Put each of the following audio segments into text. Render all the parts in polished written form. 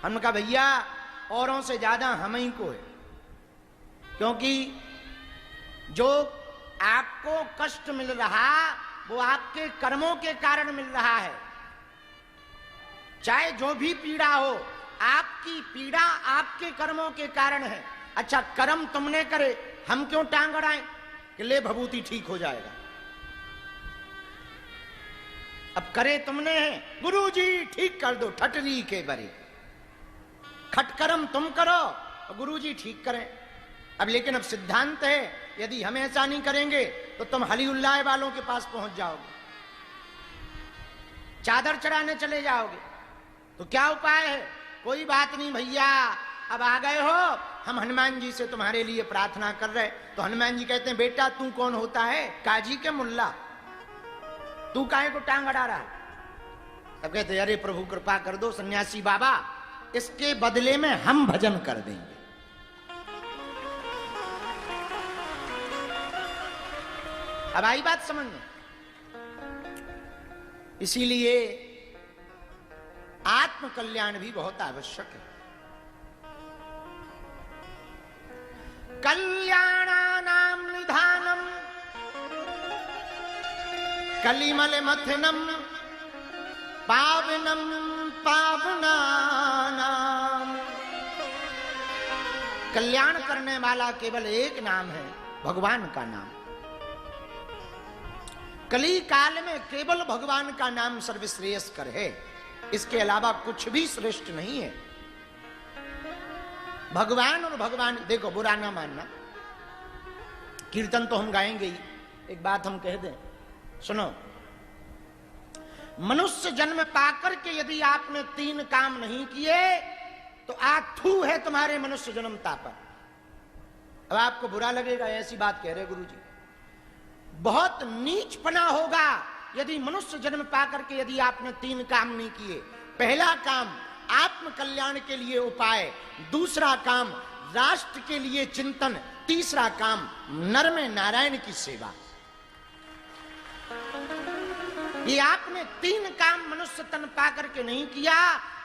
हमने कहा भैया औरों से ज्यादा हम ही को है, क्योंकि जो आपको कष्ट मिल रहा वो आपके कर्मों के कारण मिल रहा है। चाहे जो भी पीड़ा हो, आपकी पीड़ा आपके कर्मों के कारण है। अच्छा, कर्म तुमने करे, हम क्यों टांग अड़ाएं कि ले भभूति ठीक हो जाएगा। अब करे तुमने है, गुरुजी ठीक कर दो, ठटरी के बरे, खटकर्म तुम करो और गुरुजी ठीक करें। अब लेकिन अब सिद्धांत है, यदि हम ऐसा नहीं करेंगे तो तुम हलीउल्लाह वालों के पास पहुंच जाओगे, चादर चढ़ाने चले जाओगे। तो क्या उपाय है? कोई बात नहीं भैया, अब आ गए हो, हम हनुमान जी से तुम्हारे लिए प्रार्थना कर रहे। तो हनुमान जी कहते हैं बेटा तू कौन होता है? काजी के मुल्ला, तू काहे को टांग अड़ा रहा है? तब कहते अरे प्रभु कृपा कर दो सन्यासी बाबा, इसके बदले में हम भजन कर देंगे। अब आई बात समझ में। इसीलिए आत्म कल्याण भी बहुत आवश्यक है। कल्याणानां निधानम कलिमल मथनम पावनम पावनानाम। कल्याण करने वाला केवल एक नाम है, भगवान का नाम। कली काल में केवल भगवान का नाम सर्वश्रेयस्कर है, इसके अलावा कुछ भी श्रेष्ठ नहीं है। भगवान और भगवान, देखो बुरा ना मानना, कीर्तन तो हम गाएंगे ही। एक बात हम कह दें, सुनो, मनुष्य जन्म पाकर के यदि आपने 3 काम नहीं किए तो आथू है तुम्हारे मनुष्य जन्मता पर। अब आपको बुरा लगेगा, ऐसी बात कह रहे गुरुजी, बहुत नीचपना होगा यदि मनुष्य जन्म पाकर के यदि आपने 3 काम नहीं किए। पहला काम आत्म कल्याण के लिए उपाय, दूसरा काम राष्ट्र के लिए चिंतन, तीसरा काम नर में नारायण की सेवा। ये आपने 3 काम मनुष्य तन पाकर के नहीं किया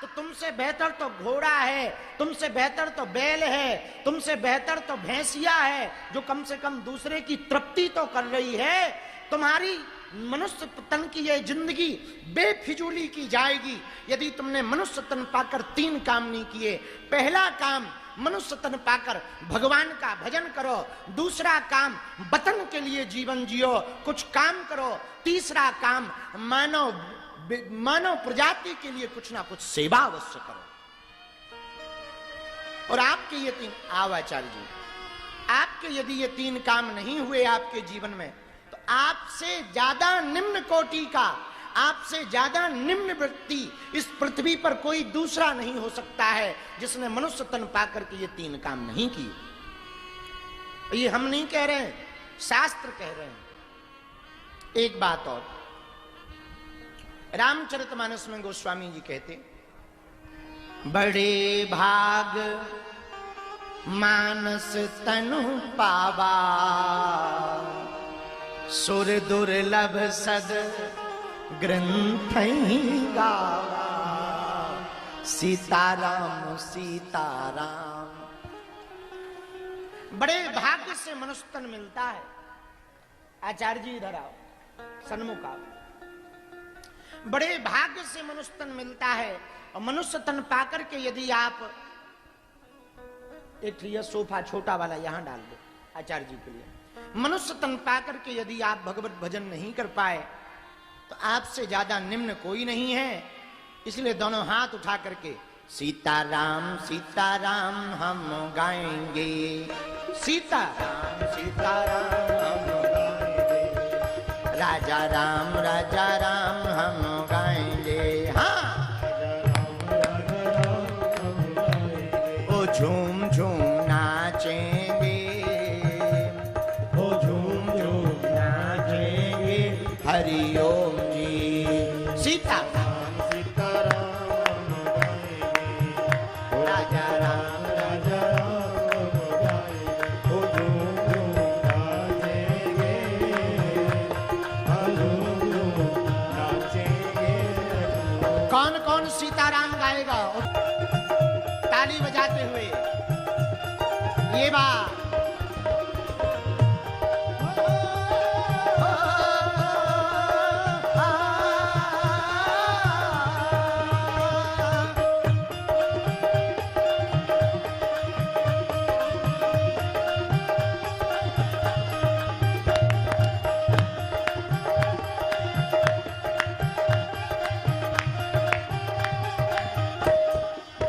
तो तुमसे बेहतर तो घोड़ा है, तुमसे बेहतर तो बैल है, तुमसे बेहतर तो भैंसिया है, जो कम से कम दूसरे की तृप्ति तो कर रही है। तुम्हारी मनुष्य तन की यह जिंदगी बेफिजूली की जाएगी यदि तुमने मनुष्य तन पाकर 3 काम नहीं किए। पहला काम मनुष्य तन पाकर भगवान का भजन करो, दूसरा काम वतन के लिए जीवन जियो, कुछ काम करो, तीसरा काम मानव प्रजाति के लिए कुछ ना कुछ सेवा अवश्य करो। और आपके ये 3 आचार्य जी, आपके यदि ये 3 काम नहीं हुए आपके जीवन में तो आपसे ज्यादा निम्न कोटि का, आपसे ज्यादा निम्न व्यक्ति इस पृथ्वी पर कोई दूसरा नहीं हो सकता है जिसने मनुष्य तन पाकर के ये 3 काम नहीं किए। ये हम नहीं कह रहे हैं, शास्त्र कह रहे हैं। एक बात और, रामचरितमानस में गोस्वामी जी कहते, बड़े भाग मानस तनु पावा, सुर दुर्लभ सद ग्रंथ गावा, सीताराम सीताराम। बड़े भाग्य से मनुष्य तन मिलता है। आचार्य जी इधर आओ, सन्मुख आओ। बड़े भाग्य से मनुष्य तन मिलता है और मनुष्य तन पाकर के यदि आप एक सोफा छोटा वाला यहां डाल दो आचार्य जी के लिए, मनुष्य तन पाकर के यदि आप भगवत भजन नहीं कर पाए तो आपसे ज्यादा निम्न कोई नहीं है। इसलिए दोनों हाथ उठा करके सीताराम सीताराम हम गाएंगे, सीताराम सीताराम हम गाएंगे, राजा राम हम गाएंगे। हाँ, ओ झूम झूम नाचेंगे, ओ झूम झूम नाचेंगे, हरि ओम जी। सीताराम सीताराम राजा राम ओ झूम झूम नाचेंगे, कौन कौन सीताराम गाएगा? ये बात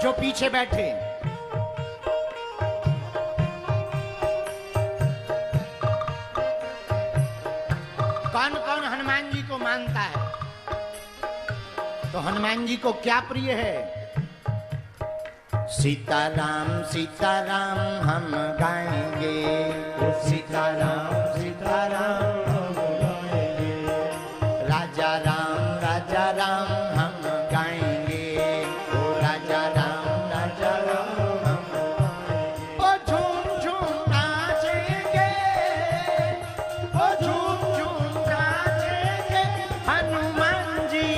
जो पीछे बैठे कौन कौन हनुमान जी को मानता है? तो हनुमान जी को क्या प्रिय है? सीताराम सीताराम हम गाएंगे, सीताराम सीताराम हम गाएंगे, राजा राम हम गाएंगे, ओ राजा राम हम गाएंगे, ओ झूम झूम नाचेंगे, ओ झूम झूम नाचेंगे हनुमान जी।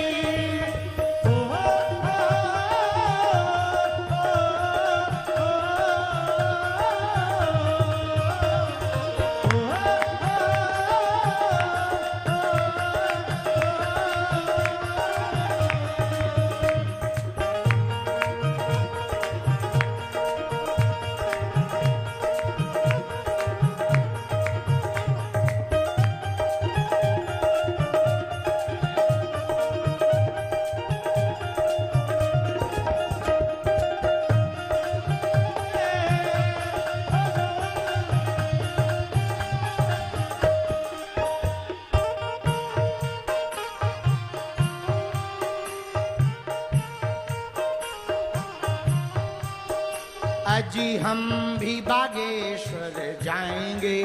अजी हम भी बागेश्वर जाएंगे,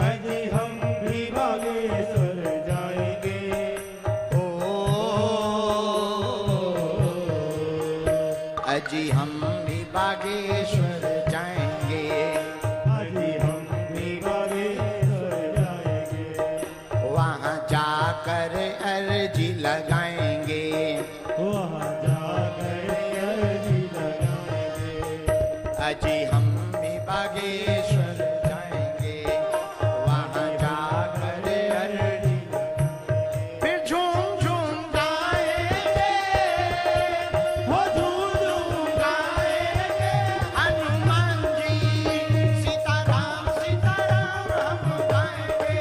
अजी हम भी बागेश्वर जाएंगे, ओ अजी हम भी बागेश्वर जाएंगे, अजी हम भी बागेश्वर जाएंगे, वहाँ जाकर अर्जी लगाएंगे, वहाँ जाकर अर्जी लगाएंगे, अजी हम भी बागेश्वर जाएंगे, वहाँ जाकर अर्जी फिर झूम झूम गाएंगे, वो झूम झूम गाएंगे हनुमान जी। सीताराम सीताराम हम गाएंगे,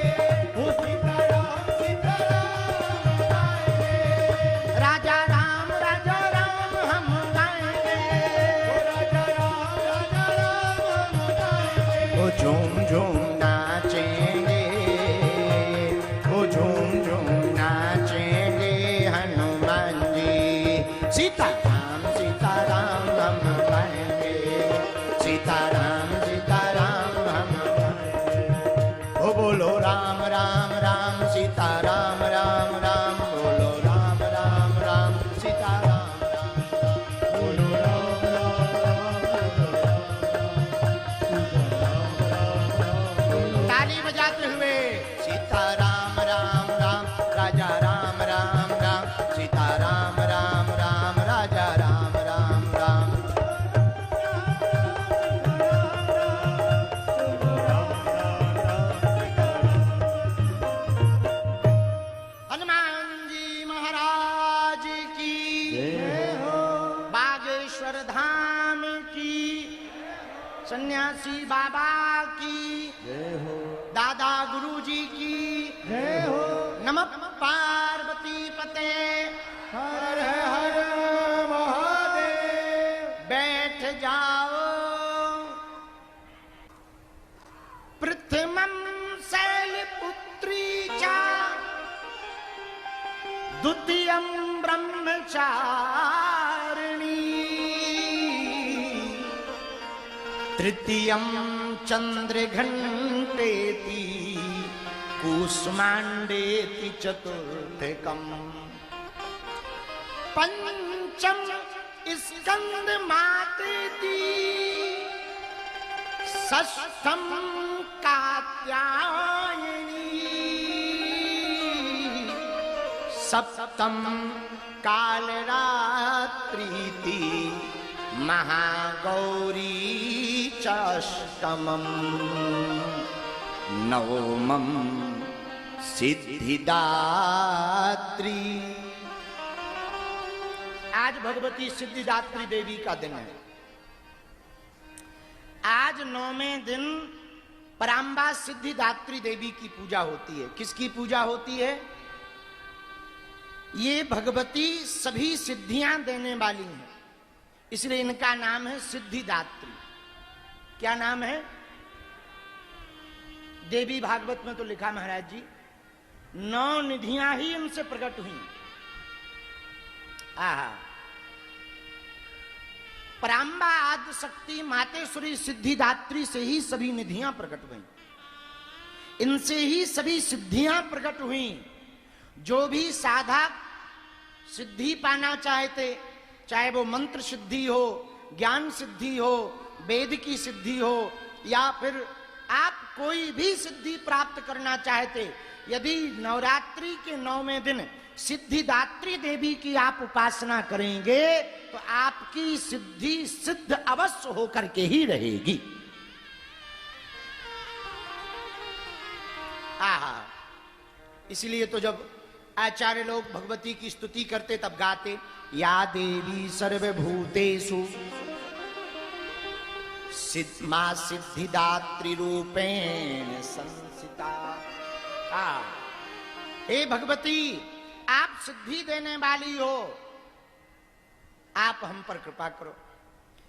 वो सीताराम सीताराम गाएंगे, राजा राम हम गाएंगे, राजा राम हम गाएंगे, वो झूम झूम नाचेंगे, वो झूम झूम नाचेंगे हनुमान जी। सीताराम हम गाएंगे, सीताराम हम गाएंगे, ओ बोलो राम राम सीताराम राम बोलो राम राम सीताराम बोलो राम ताली बजाते हुए सीताराम राम राजा राम सीताराम राम राजा राम हनुमान जी महाराज की जय हो, बागेश्वर धाम की, सन्यासी बाबा की, जय हो, दादा गुरुजी की जय हो, नमः पार्वती पते। हर हर महादेव। बैठ जाओ प्रथमं शैलपुत्री च द्वितीयं ब्रह्मचारिणी तृतीयं चंद्रघंटेति कूष्मांडेति चतुर्थकम् पंचम स्कंद मातेति षष्ठम कात्यायनी सप्तम कालरात्रीति महागौरी च चाष्टमम् नवमं सिद्धिदात्री। आज भगवती सिद्धिदात्री देवी का दिन है। आज 9वें दिन पराम्बा सिद्धिदात्री देवी की पूजा होती है। किसकी पूजा होती है? ये भगवती सभी सिद्धियां देने वाली हैं, इसलिए इनका नाम है सिद्धिदात्री। क्या नाम है? देवी भागवत में तो लिखा महाराज जी 9 निधियां ही इनसे प्रकट हुई। आहा, पराम्बा आद्य शक्ति मातेश्वरी सिद्धिदात्री से ही सभी निधियां प्रकट हुई, इनसे ही सभी सिद्धियां प्रकट हुई। जो भी साधक सिद्धि पाना चाहते, चाहे वो मंत्र सिद्धि हो, ज्ञान सिद्धि हो, वेद की सिद्धि हो, या फिर आप कोई भी सिद्धि प्राप्त करना चाहते, यदि नवरात्रि के 9वें दिन सिद्धिदात्री देवी की आप उपासना करेंगे तो आपकी सिद्धि सिद्ध अवश्य होकर के ही रहेगी। आहा, इसलिए तो जब आचार्य लोग भगवती की स्तुति करते तब गाते या देवी सर्वभूतेषु मां सिद्धिदात्री रूपेण संस्थिता। हे भगवती, आप सिद्धि देने वाली हो, आप हम पर कृपा करो।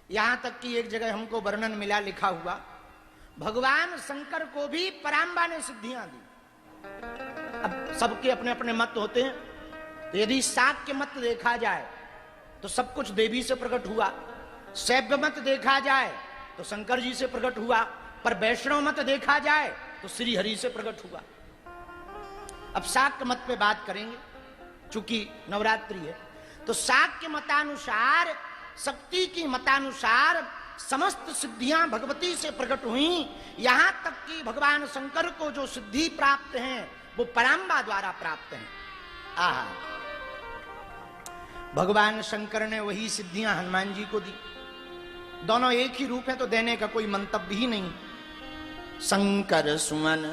यहां तक कि एक जगह हमको वर्णन मिला लिखा हुआ, भगवान शंकर को भी पराम्बा ने सिद्धियां दी। अब सबके अपने अपने मत होते हैं, तो यदि शाक्य मत देखा जाए तो सब कुछ देवी से प्रकट हुआ, शैव मत देखा जाए तो शंकर जी से प्रकट हुआ, पर वैष्णव मत देखा जाए तो श्री हरि से प्रकट हुआ। अब शाक्य मत पे बात करेंगे, चूंकि नवरात्रि है। तो शाक्य मतानुसार, शक्ति की मतानुसार समस्त सिद्धियां भगवती से प्रकट हुई। यहां तक कि भगवान शंकर को जो सिद्धि प्राप्त हैं वो पराम्बा द्वारा प्राप्त हैं। आहा, भगवान शंकर ने वही सिद्धियां हनुमान जी को दी। दोनों एक ही रूप है, तो देने का कोई मंतव्य ही नहीं। शंकर सुमन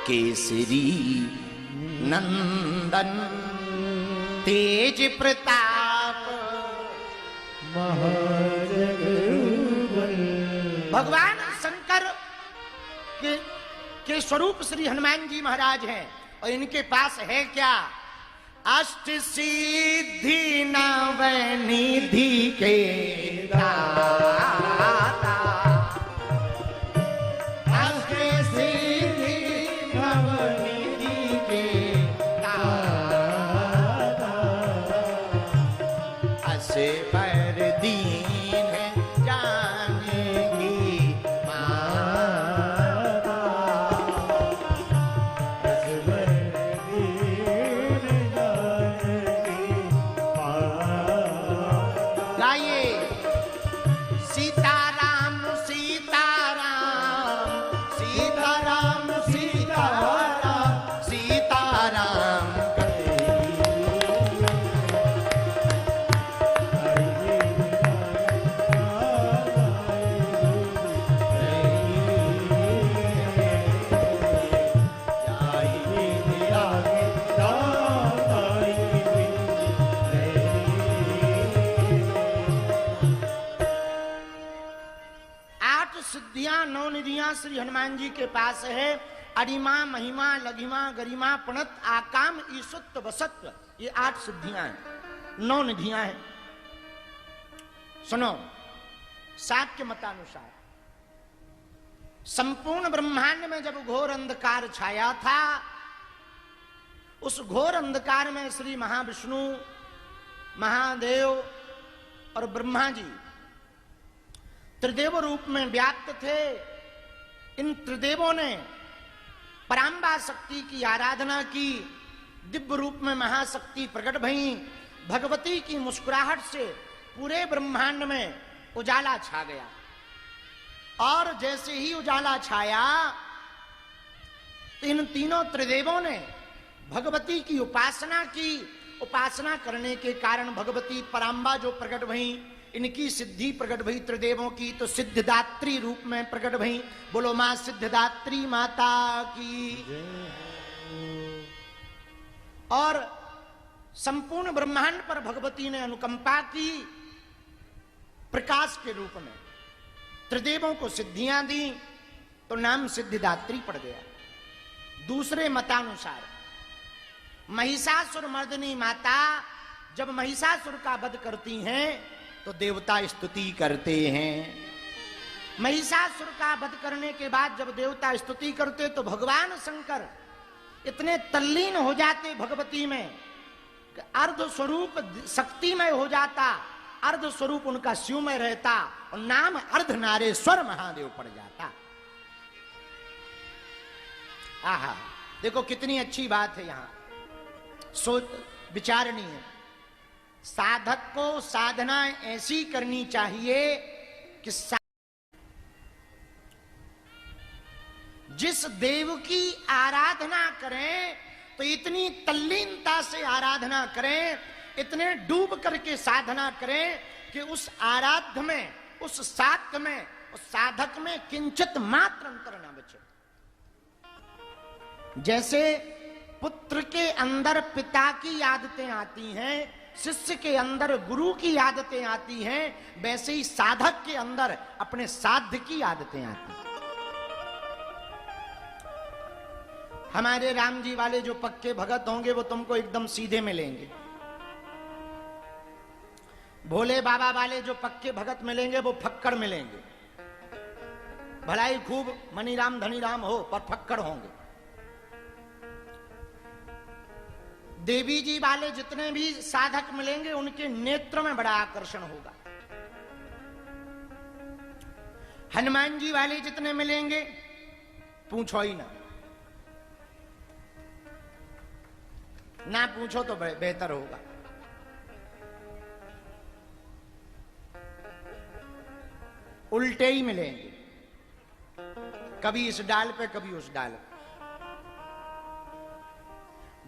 केसरी नंदन तेज प्रताप भगवान शंकर के स्वरूप श्री हनुमान जी महाराज हैं, और इनके पास है क्या? अष्ट सिद्धि नव निधि के दाता, अष्ट सिद्धि नव निधि के दाता, असे पर दीन जानकी माता, असे पर दीन जानकी माता। गाइए सीताराम सीताराम सीताराम सीताराम सीताराम सिद्धियां 9 निधियां श्री हनुमान जी के पास है। अरिमा महिमा लघिमा गरिमा पणत आकाम ईशुत्व वसत्व, ये 8 सिद्धियां हैं, 9 निधियां हैं। सुनो, शाक्य मतानुसार संपूर्ण ब्रह्मांड में जब घोर अंधकार छाया था, उस घोर अंधकार में श्री महाविष्णु, महादेव और ब्रह्मा जी त्रिदेव रूप में व्याप्त थे। इन त्रिदेवों ने पराम्बा शक्ति की आराधना की। दिव्य रूप में महाशक्ति प्रकट भई। भगवती की मुस्कुराहट से पूरे ब्रह्मांड में उजाला छा गया, और जैसे ही उजाला छाया तो इन तीनों त्रिदेवों ने भगवती की उपासना की। उपासना करने के कारण भगवती पराम्बा जो प्रकट भई, इनकी सिद्धि प्रकट भई त्रिदेवों की, तो सिद्धिदात्री रूप में प्रकट भई। बोलो मां सिद्धिदात्री माता की। और संपूर्ण ब्रह्मांड पर भगवती ने अनुकंपा की, प्रकाश के रूप में त्रिदेवों को सिद्धियां दी, तो नाम सिद्धिदात्री पड़ गया। दूसरे मतानुसार महिषासुर मर्दिनी माता जब महिषासुर का वध करती हैं तो देवता स्तुति करते हैं। महिषासुर का वध करने के बाद जब देवता स्तुति करते तो भगवान शंकर इतने तल्लीन हो जाते भगवती में, अर्ध स्वरूप शक्तिमय हो जाता, अर्ध स्वरूप उनका शिवमय रहता और नाम अर्धनारेश्वर महादेव पड़ जाता। आहा, देखो कितनी अच्छी बात है। यहां सोच विचारनीय है। साधक को साधना ऐसी करनी चाहिए कि जिस देव की आराधना करें तो इतनी तल्लीनता से आराधना करें, इतने डूब करके साधना करें कि उस आराध्य में, उस साध्य में, उस साधक में किंचित मात्र अंतर ना बचे। जैसे पुत्र के अंदर पिता की आदतें आती हैं, शिष्य के अंदर गुरु की आदतें आती हैं, वैसे ही साधक के अंदर अपने साध्य की आदतें आती हैं। हमारे राम जी वाले जो पक्के भगत होंगे वो तुमको एकदम सीधे मिलेंगे। भोले बाबा वाले जो पक्के भगत मिलेंगे वो फक्कड़ मिलेंगे। भलाई खूब मनीराम धनीराम हो पर फक्कड़ होंगे। देवी जी वाले जितने भी साधक मिलेंगे उनके नेत्र में बड़ा आकर्षण होगा। हनुमान जी वाले जितने मिलेंगे पूछो ही ना पूछो तो बेहतर होगा। उल्टे ही मिलेंगे, कभी इस डाल पे कभी उस डाल पे।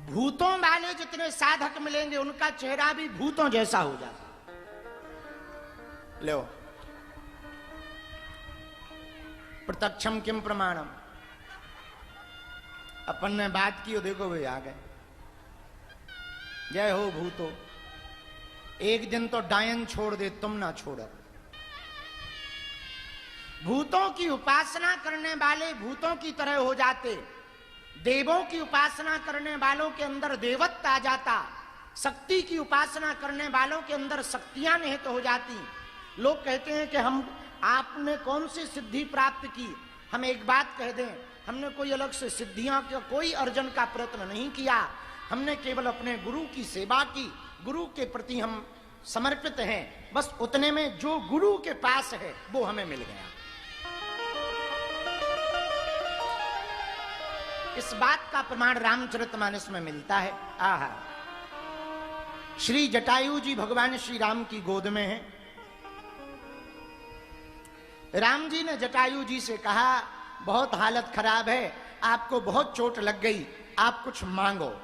भूतों वाले जितने साधक मिलेंगे उनका चेहरा भी भूतों जैसा हो जाता। लो प्रत्यक्षम किम प्रमाणम, अपन ने बात की, देखो भाई आ गए। जय हो भूतो, एक दिन तो डायन छोड़ दे तुम ना छोड़ो। भूतों की उपासना करने वाले भूतों की तरह हो जाते, देवों की उपासना करने वालों के अंदर देवत्व आ जाता, शक्ति की उपासना करने वालों के अंदर शक्तियां निहित हो जाती। लोग कहते हैं कि हम आपने कौन सी सिद्धि प्राप्त की। हम एक बात कह दें, हमने कोई अलग से सिद्धियां का कोई अर्जन का प्रयत्न नहीं किया। हमने केवल अपने गुरु की सेवा की, गुरु के प्रति हम समर्पित हैं। बस उतने में जो गुरु के पास है वो हमें मिल गया। इस बात का प्रमाण रामचरितमानस में मिलता है। आहा, श्री जटायु जी भगवान श्री राम की गोद में हैं। राम जी ने जटायु जी से कहा, बहुत हालत खराब है, आपको बहुत चोट लग गई, आप कुछ मांगो।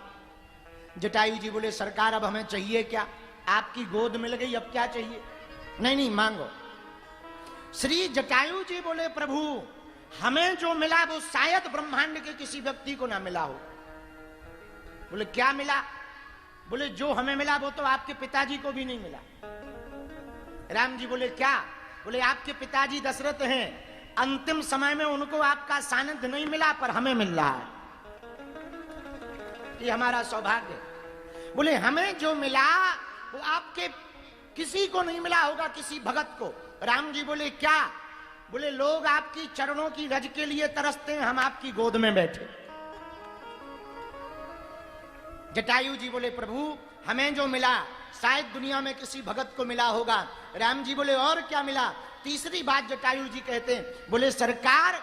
जटायु जी बोले, सरकार अब हमें चाहिए क्या? आपकी गोद मिल गई, अब क्या चाहिए? नहीं नहीं मांगो। श्री जटायु जी बोले, प्रभु हमें जो मिला वो शायद ब्रह्मांड के किसी व्यक्ति को ना मिला हो। बोले क्या मिला? बोले जो हमें मिला वो तो आपके पिताजी को भी नहीं मिला। राम जी बोले क्या? बोले आपके पिताजी दशरथ हैं, अंतिम समय में उनको आपका सानिध्य नहीं मिला पर हमें मिल रहा है, ये हमारा सौभाग्य। बोले हमें जो मिला वो आपके किसी को नहीं मिला होगा, किसी भगत को। राम जी बोले क्या? बोले लोग आपकी चरणों की रज के लिए तरसते हैं, हम आपकी गोद में बैठे। जटायु जी बोले प्रभु हमें जो मिला शायद दुनिया में किसी भगत को मिला होगा। राम जी बोले और क्या मिला? तीसरी बात जटायु जी कहते हैं, बोले सरकार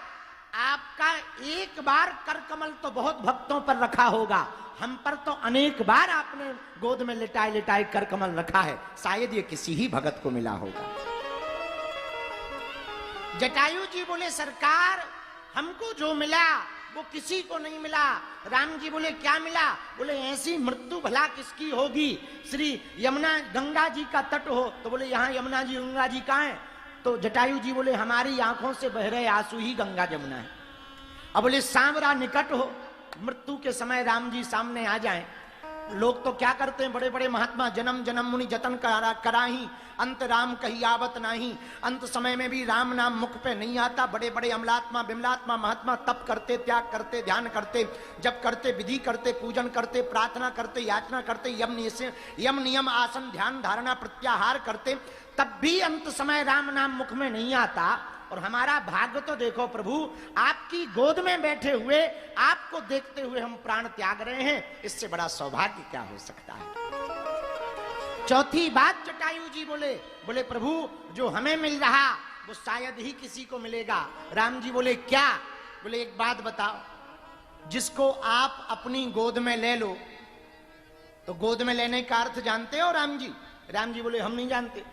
आपका एक बार कर कमल तो बहुत भक्तों पर रखा होगा, हम पर तो अनेक बार आपने गोद में लिटाए लिटाए कर कमल रखा है, शायद ये किसी ही भगत को मिला होगा। जटायु जी बोले सरकार हमको जो मिला वो किसी को नहीं मिला। राम जी बोले क्या मिला? बोले ऐसी मृत्यु भला किसकी होगी, श्री यमुना गंगा जी का तट हो। तो बोले यहाँ यमुना जी गंगा जी कहाँ है? तो जटायु जी बोले हमारी आंखों से बह रहे आंसू ही गंगा जमुना है। अब बोले सांवरा निकट हो, मृत्यु के समय राम जी सामने आ जाएं। लोग तो क्या करते हैं, बड़े बड़े महात्मा जन्म जन्म मुनि जतन कराही, अंत राम कही आवत नाही। अंत समय में भी राम नाम मुख पे नहीं आता। बड़े बड़े अमलात्मा बिमलात्मा महात्मा तप करते, त्याग करते, ध्यान करते, जप करते, विधि करते, पूजन करते, प्रार्थना करते, याचना करते, यम नियम आसन ध्यान धारणा प्रत्याहार करते, तब भी अंत समय राम नाम मुख में नहीं आता। और हमारा भाग्य तो देखो प्रभु, आपकी गोद में बैठे हुए आपको देखते हुए हम प्राण त्याग रहे हैं, इससे बड़ा सौभाग्य क्या हो सकता है। चौथी बात जटायु जी बोले प्रभु जो हमें मिल रहा वो शायद ही किसी को मिलेगा। राम जी बोले क्या? बोले एक बात बताओ, जिसको आप अपनी गोद में ले लो, तो गोद में लेने का अर्थ जानते हो राम जी? राम जी बोले हम नहीं जानते।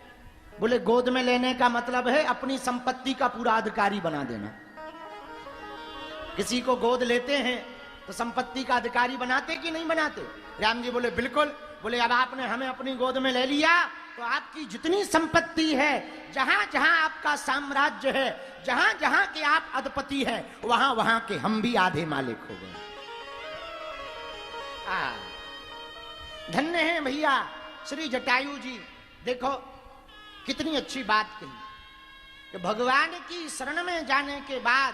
बोले गोद में लेने का मतलब है अपनी संपत्ति का पूरा अधिकारी बना देना। किसी को गोद लेते हैं तो संपत्ति का अधिकारी बनाते कि नहीं बनाते? राम जी बोले बिल्कुल। बोले अब आपने हमें अपनी गोद में ले लिया तो आपकी जितनी संपत्ति है, जहां जहां आपका साम्राज्य है, जहां जहां के आप अधिपति हैं, वहां वहां के हम भी आधे मालिक हो गए। धन्य है भैया श्री जटायु जी। देखो कितनी अच्छी बात कही कि भगवान की शरण में जाने के बाद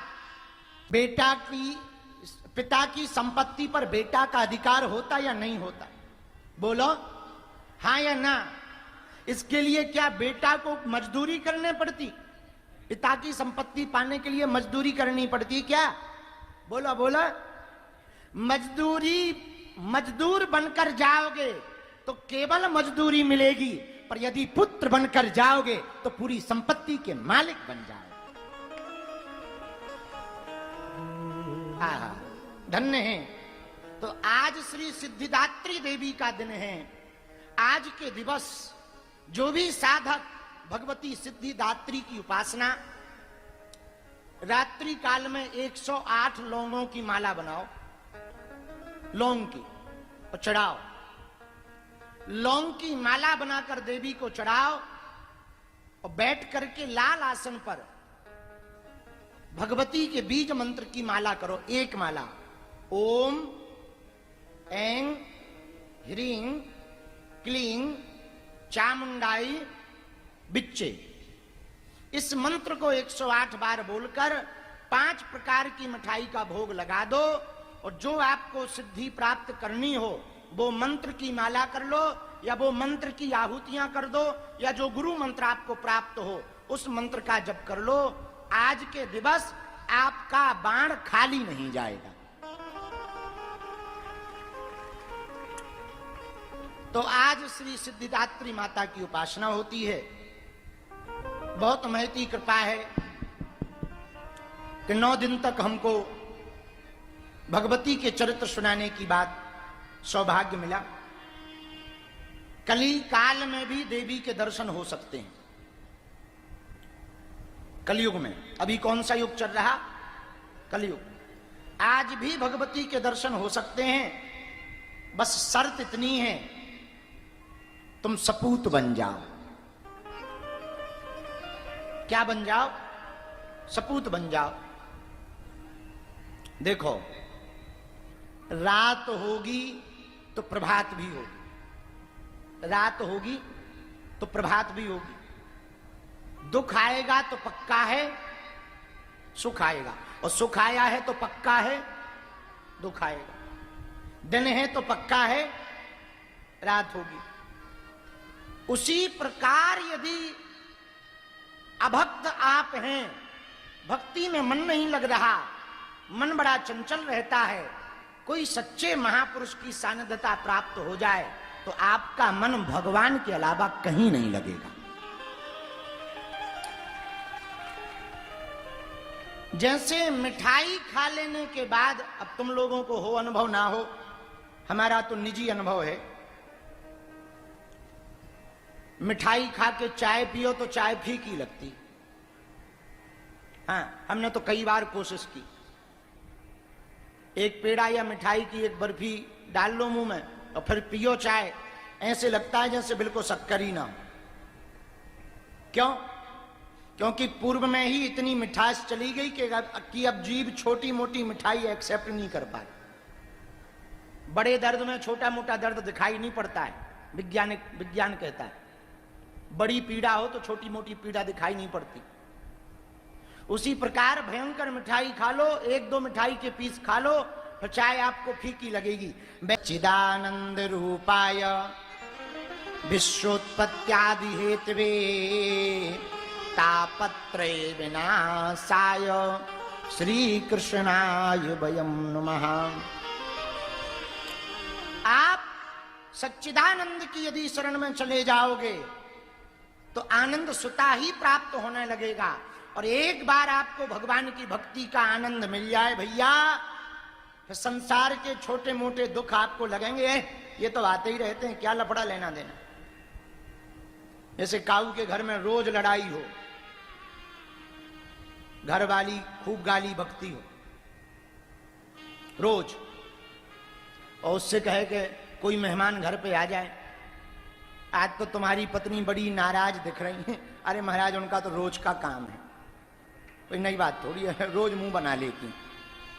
पिता की संपत्ति पर बेटा का अधिकार होता या नहीं होता? बोलो हाँ या ना। इसके लिए क्या बेटा को मजदूरी करने पड़ती? पिता की संपत्ति पाने के लिए मजदूरी करनी पड़ती क्या? बोलो बोलो। मजदूर बनकर जाओगे तो केवल मजदूरी मिलेगी, पर यदि पुत्र बनकर जाओगे तो पूरी संपत्ति के मालिक बन जाओगे। धन्य है। तो आज श्री सिद्धिदात्री देवी का दिन है। आज के दिवस जो भी साधक भगवती सिद्धिदात्री की उपासना, रात्रि काल में 108 लौंगों की माला बनाओ, लौंग की, और चढ़ाओ। लौंग की माला बनाकर देवी को चढ़ाओ और बैठ करके लाल आसन पर भगवती के बीज मंत्र की माला करो। एक माला ओम ऐं ह्रीं क्लीं चामुंडाई बिच्चे, इस मंत्र को 108 बार बोलकर 5 प्रकार की मिठाई का भोग लगा दो। और जो आपको सिद्धि प्राप्त करनी हो वो मंत्र की माला कर लो, या वो मंत्र की आहुतियां कर दो, या जो गुरु मंत्र आपको प्राप्त हो उस मंत्र का जप कर लो। आज के दिवस आपका बाण खाली नहीं जाएगा। तो आज श्री सिद्धिदात्री माता की उपासना होती है। बहुत महती कृपा है कि 9 दिन तक हमको भगवती के चरित्र सुनाने की बात सौभाग्य मिला। कली काल में भी देवी के दर्शन हो सकते हैं। कलयुग में, अभी कौन सा युग चल रहा? कलयुग। आज भी भगवती के दर्शन हो सकते हैं। बस शर्त इतनी है, तुम सपूत बन जाओ। क्या बन जाओ? सपूत बन जाओ। देखो रात होगी तो प्रभात भी होगी, रात होगी तो प्रभात भी होगी। दुख आएगा तो पक्का है सुख आएगा, और सुख आया है तो पक्का है दुख आएगा। दिन है तो पक्का है रात होगी। उसी प्रकार यदि अभक्त आप हैं, भक्ति में मन नहीं लग रहा, मन बड़ा चंचल रहता है, कोई सच्चे महापुरुष की सानिध्यता प्राप्त हो जाए तो आपका मन भगवान के अलावा कहीं नहीं लगेगा। जैसे मिठाई खा लेने के बाद, अब तुम लोगों को हो अनुभव ना हो, हमारा तो निजी अनुभव है, मिठाई खा के चाय पियो तो चाय फीकी लगती। हाँ, हमने तो कई बार कोशिश की। एक पेड़ा या मिठाई की एक बर्फी डाल लो मुंह में और फिर पियो चाय, ऐसे लगता है जैसे बिल्कुल शक्कर ही ना हो। क्यों? क्योंकि पूर्व में ही इतनी मिठास चली गई कि अब जीभ छोटी मोटी मिठाई एक्सेप्ट नहीं कर पा रही। बड़े दर्द में छोटा मोटा दर्द दिखाई नहीं पड़ता है, विज्ञान कहता है। बड़ी पीड़ा हो तो छोटी मोटी पीड़ा दिखाई नहीं पड़ती। उसी प्रकार भयंकर मिठाई खा लो, एक दो मिठाई के पीस खा लो, तो चाय आपको फीकी लगेगी। चिदानंद रूपाय विश्वोत्पत्त्यादि हेतवे तापत्रय विनाशाय श्री कृष्णाय वयं नमः। आप सच्चिदानंद की यदि शरण में चले जाओगे तो आनंद स्वतः ही प्राप्त होने लगेगा। और एक बार आपको भगवान की भक्ति का आनंद मिल जाए भैया, फिर संसार के छोटे मोटे दुख आपको लगेंगे ये तो आते ही रहते हैं, क्या लफड़ा लेना देना। जैसे काऊ के घर में रोज लड़ाई हो, घर वाली खूब गाली बकती हो रोज, और उससे कहे कि कोई मेहमान घर पे आ जाए, आज तो तुम्हारी पत्नी बड़ी नाराज दिख रही है। अरे महाराज उनका तो रोज का काम है, कोई नई बात थोड़ी है, रोज मुंह बना लेती,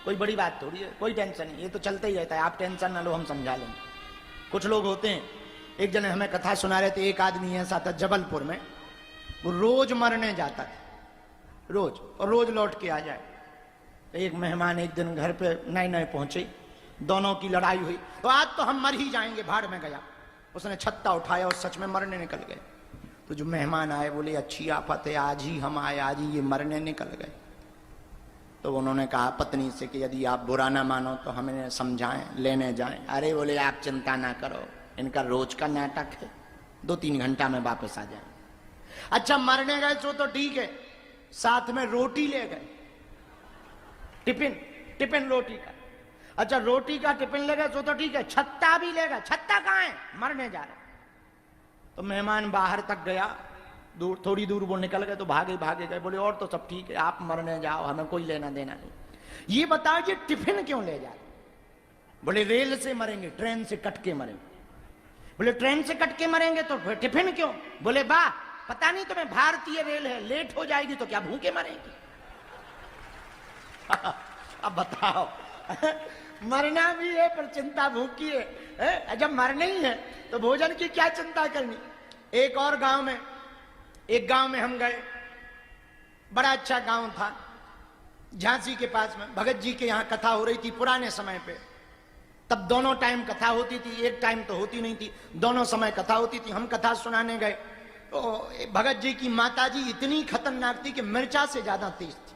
कोई बड़ी बात थोड़ी है, कोई टेंशन नहीं, ये तो चलता ही रहता है, आप टेंशन ना लो, हम समझा लेंगे। कुछ लोग होते हैं, एक जने हमें कथा सुना रहे थे, एक आदमी ऐसा था जबलपुर में, वो रोज मरने जाता था, रोज, और रोज लौट के आ जाए। तो एक मेहमान एक दिन घर पे नए नए पहुंचे, दोनों की लड़ाई हुई, तो आज तो हम मर ही जाएंगे, भाड़ में गया। उसने छत्ता उठाया और सच में मरने निकल गए। तो जो मेहमान आए बोले अच्छी आफत है, आज ही हम आए, आज ही ये मरने निकल गए। तो उन्होंने कहा पत्नी से कि यदि आप बुरा ना मानो तो हमें समझाएं, लेने जाएं। अरे बोले आप चिंता ना करो, इनका रोज का नाटक है, 2-3 घंटा में वापस आ जाए। अच्छा मरने गए तो ठीक है, साथ में रोटी ले गए, टिफिन रोटी का। अच्छा रोटी का टिफिन ले गए तो ठीक है, छत्ता भी ले गए। छत्ता कहाँ है? मरने जा रहे। तो मेहमान बाहर तक गया, दूर, थोड़ी दूर वो निकल गए तो भागे गए, बोले और तो सब ठीक है, आप मरने जाओ, हमें कोई लेना देना नहीं। ये बताओ ये टिफिन क्यों ले जा रहे? बोले रेल से मरेंगे, ट्रेन से कट के मरेंगे। बोले ट्रेन से कट के मरेंगे तो टिफिन क्यों? बोले वाह, पता नहीं तुम्हें भारतीय रेल है, लेट हो जाएगी तो क्या भूखे मरेंगे? अब बताओ मरना भी है पर चिंता भूख की है। जब मरना ही है तो भोजन की क्या चिंता करनी। एक और गांव में हम गए, बड़ा अच्छा गांव था, झांसी के पास में। भगत जी के यहाँ कथा हो रही थी पुराने समय पे, तब दोनों टाइम कथा होती थी, एक टाइम तो होती नहीं थी, दोनों समय कथा होती थी। हम कथा सुनाने गए तो भगत जी की माता जी इतनी खतरनाक थी कि मिर्चा से ज्यादा तेज थी।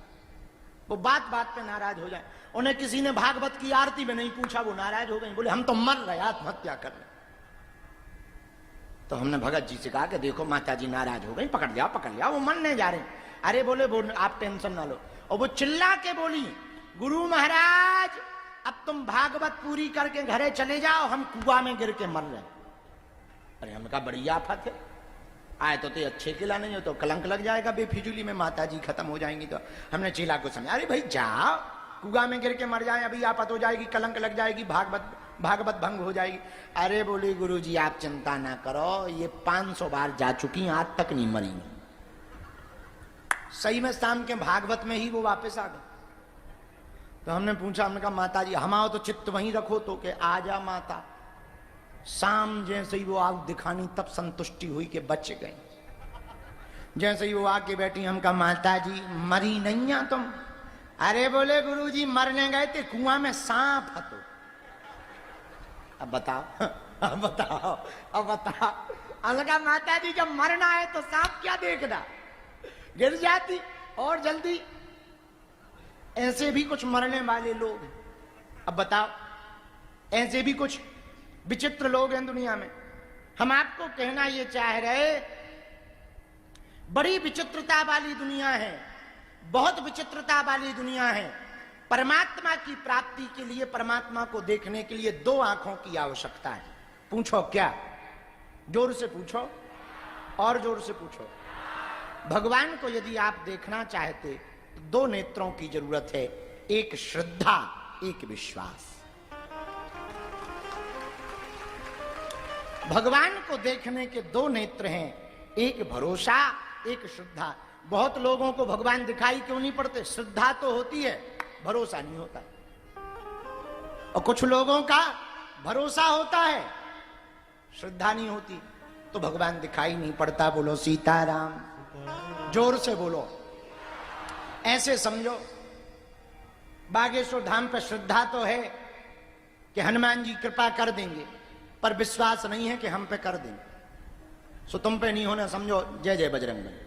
वो बात बात पे नाराज हो जाए। उन्हें किसी ने भागवत की आरती में नहीं पूछा, वो नाराज हो गई, बोले हम तो मर रहे, आत्महत्या कर रहे। तो हमने भगत जी से कहा कि देखो माता जी नाराज हो गई, पकड़ लिया, वो मरने जा रहे। अरे बोले आप टेंशन ना लो। और वो चिल्ला के बोली गुरु महाराज अब तुम भागवत पूरी करके घरे चले जाओ, हम कुआं में गिर के मर रहे। अरे हमने कहा बड़ी आफत है, आए तो अच्छे किला नहीं हो तो कलंक लग जाएगा, बेफिजूली में माता जी खत्म हो जाएंगी। तो हमने चेला को समझा, अरे भाई जाओ, कुआं में गिर के मर जाए, अभी आफत हो जाएगी, कलंक लग जाएगी, भागवत भंग हो जाएगी। अरे बोले गुरुजी आप चिंता ना करो, ये 500 बार जा चुकी, आज तक नहीं मरी। सही में शाम के भागवत में ही वो वापस आ गए। तो हमने पूछा, हमने कहा माता जी हम आओ तो चित्त वहीं रखो, तो के आजा माता। शाम जैसे ही वो आग दिखानी तब संतुष्टि हुई कि बच गई। जैसे ही वो आके बैठी, हम कहा माता जी मरी नहीं आ तुम? अरे बोले गुरुजी मरने गए थे, कुआं में सांप है। तो अब बताओ। हमने कहा माता जी जब मरना है तो सांप क्या देखना, गिर जाती और जल्दी। ऐसे भी कुछ मरने वाले लोग हैं। अब बताओ, ऐसे भी कुछ विचित्र लोग हैं दुनिया में। हम आपको कहना ये चाह रहे, बड़ी विचित्रता वाली दुनिया है, बहुत विचित्रता वाली दुनिया है। परमात्मा की प्राप्ति के लिए, परमात्मा को देखने के लिए 2 आंखों की आवश्यकता है। पूछो क्या? जोर से पूछो, और जोर से पूछो। भगवान को यदि आप देखना चाहते तो 2 नेत्रों की जरूरत है, एक श्रद्धा एक विश्वास। भगवान को देखने के दो नेत्र हैं, एक भरोसा, एक श्रद्धा। बहुत लोगों को भगवान दिखाई क्यों नहीं पड़ते? श्रद्धा तो होती है, भरोसा नहीं होता। और कुछ लोगों का भरोसा होता है, श्रद्धा नहीं होती, तो भगवान दिखाई नहीं पड़ता। बोलो सीताराम, जोर से बोलो। ऐसे समझो बागेश्वर धाम पर श्रद्धा तो है कि हनुमान जी कृपा कर देंगे, पर विश्वास नहीं है कि हम पे कर देंगे। सो तुम पे नहीं होना, समझो जय जय बजरंगबली।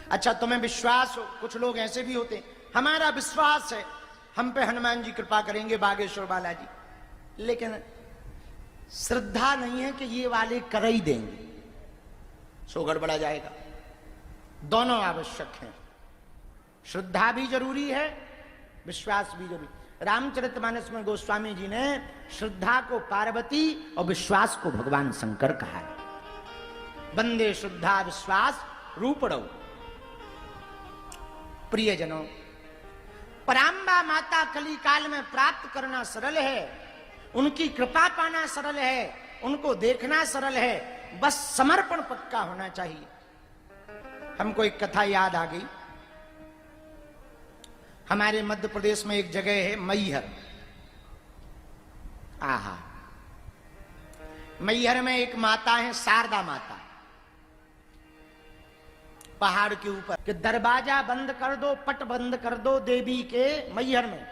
अच्छा तुम्हें विश्वास हो, कुछ लोग ऐसे भी होते हैं, हमारा विश्वास है हम पे हनुमान जी कृपा करेंगे, बागेश्वर बालाजी, लेकिन श्रद्धा नहीं है कि ये वाले कर ही देंगे, सो गड़बड़ा जाएगा। दोनों आवश्यक हैं, श्रद्धा भी जरूरी है, विश्वास भी जरूरी। रामचरितमानस में गोस्वामी जी ने श्रद्धा को पार्वती और विश्वास को भगवान शंकर कहा है। वंदे श्रद्धा विश्वास रूपड़ो। प्रियजनों, पराम्बा माता कली काल में प्राप्त करना सरल है, उनकी कृपा पाना सरल है, उनको देखना सरल है, बस समर्पण पक्का होना चाहिए। हमको एक कथा याद आ गई। हमारे मध्य प्रदेश में एक जगह है मैहर। आहा, मैहर में एक माता है शारदा माता, पहाड़ के ऊपर कि दरवाजा बंद कर दो, पट बंद कर दो देवी के मैहर में।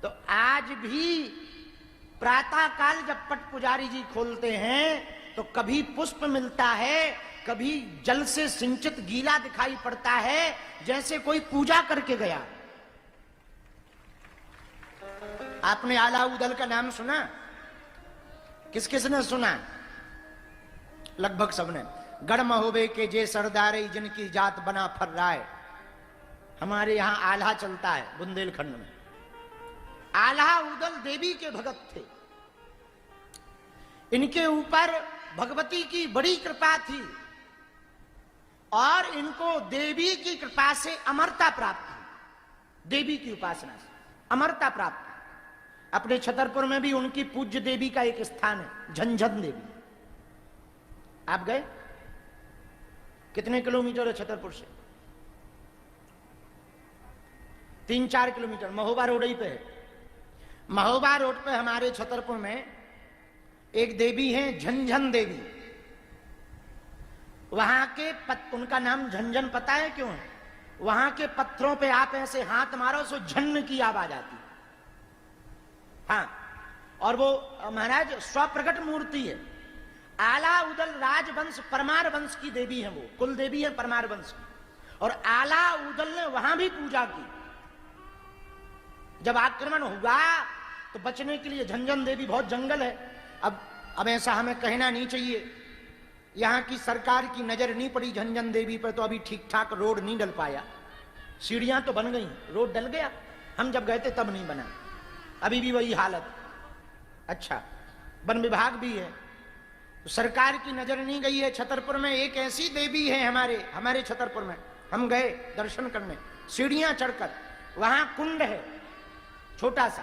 तो आज भी प्रातः काल जब पट पुजारी जी खोलते हैं तो कभी पुष्प मिलता है, कभी जल से सिंचित गीला दिखाई पड़ता है, जैसे कोई पूजा करके गया। आपने आला उदल का नाम सुना? किस किसने सुना? लगभग सबने। गढ़ महोबे के जे सरदारे जिनकी जात बना फर रहा है। हमारे यहां आल्हा चलता है बुंदेलखंड में। आल्हा उदल देवी के भगत थे, इनके ऊपर भगवती की बड़ी कृपा थी और इनको देवी की कृपा से अमरता प्राप्त हुई। देवी की उपासना से अमरता प्राप्त। अपने छतरपुर में भी उनकी पूज्य देवी का एक स्थान है, झंझन देवी। आप गए? कितने किलोमीटर है छतरपुर से? 3-4 किलोमीटर। महोबा रोड ही पे है। महोबा रोड पे हमारे छतरपुर में एक देवी है झंझन देवी। वहां के उनका नाम झंझन पता है क्यों है? वहां के पत्थरों पे आप ऐसे हाथ मारो सो झन्न की आवाज आती है। हाँ, और वो महाराज स्वप्रकट मूर्ति है। आला उदल राजवंश परमार वंश की देवी है, वो कुल देवी है परमार वंश की। और आला उदल ने वहां भी पूजा की। जब आक्रमण हुआ तो बचने के लिए झंझन देवी, बहुत जंगल है, अब ऐसा हमें कहना नहीं चाहिए, यहां की सरकार की नजर नहीं पड़ी झंझन देवी पर, तो अभी ठीक ठाक रोड नहीं डल पाया। सीढ़ियां तो बन गई, रोड डल गया, हम जब गए थे तब नहीं बना, अभी भी वही हालत। अच्छा, वन विभाग भी है, तो सरकार की नजर नहीं गई है। छतरपुर में एक ऐसी देवी है हमारे छतरपुर में, हम गए दर्शन करने सीढ़ियां चढ़कर। वहां कुंड है छोटा सा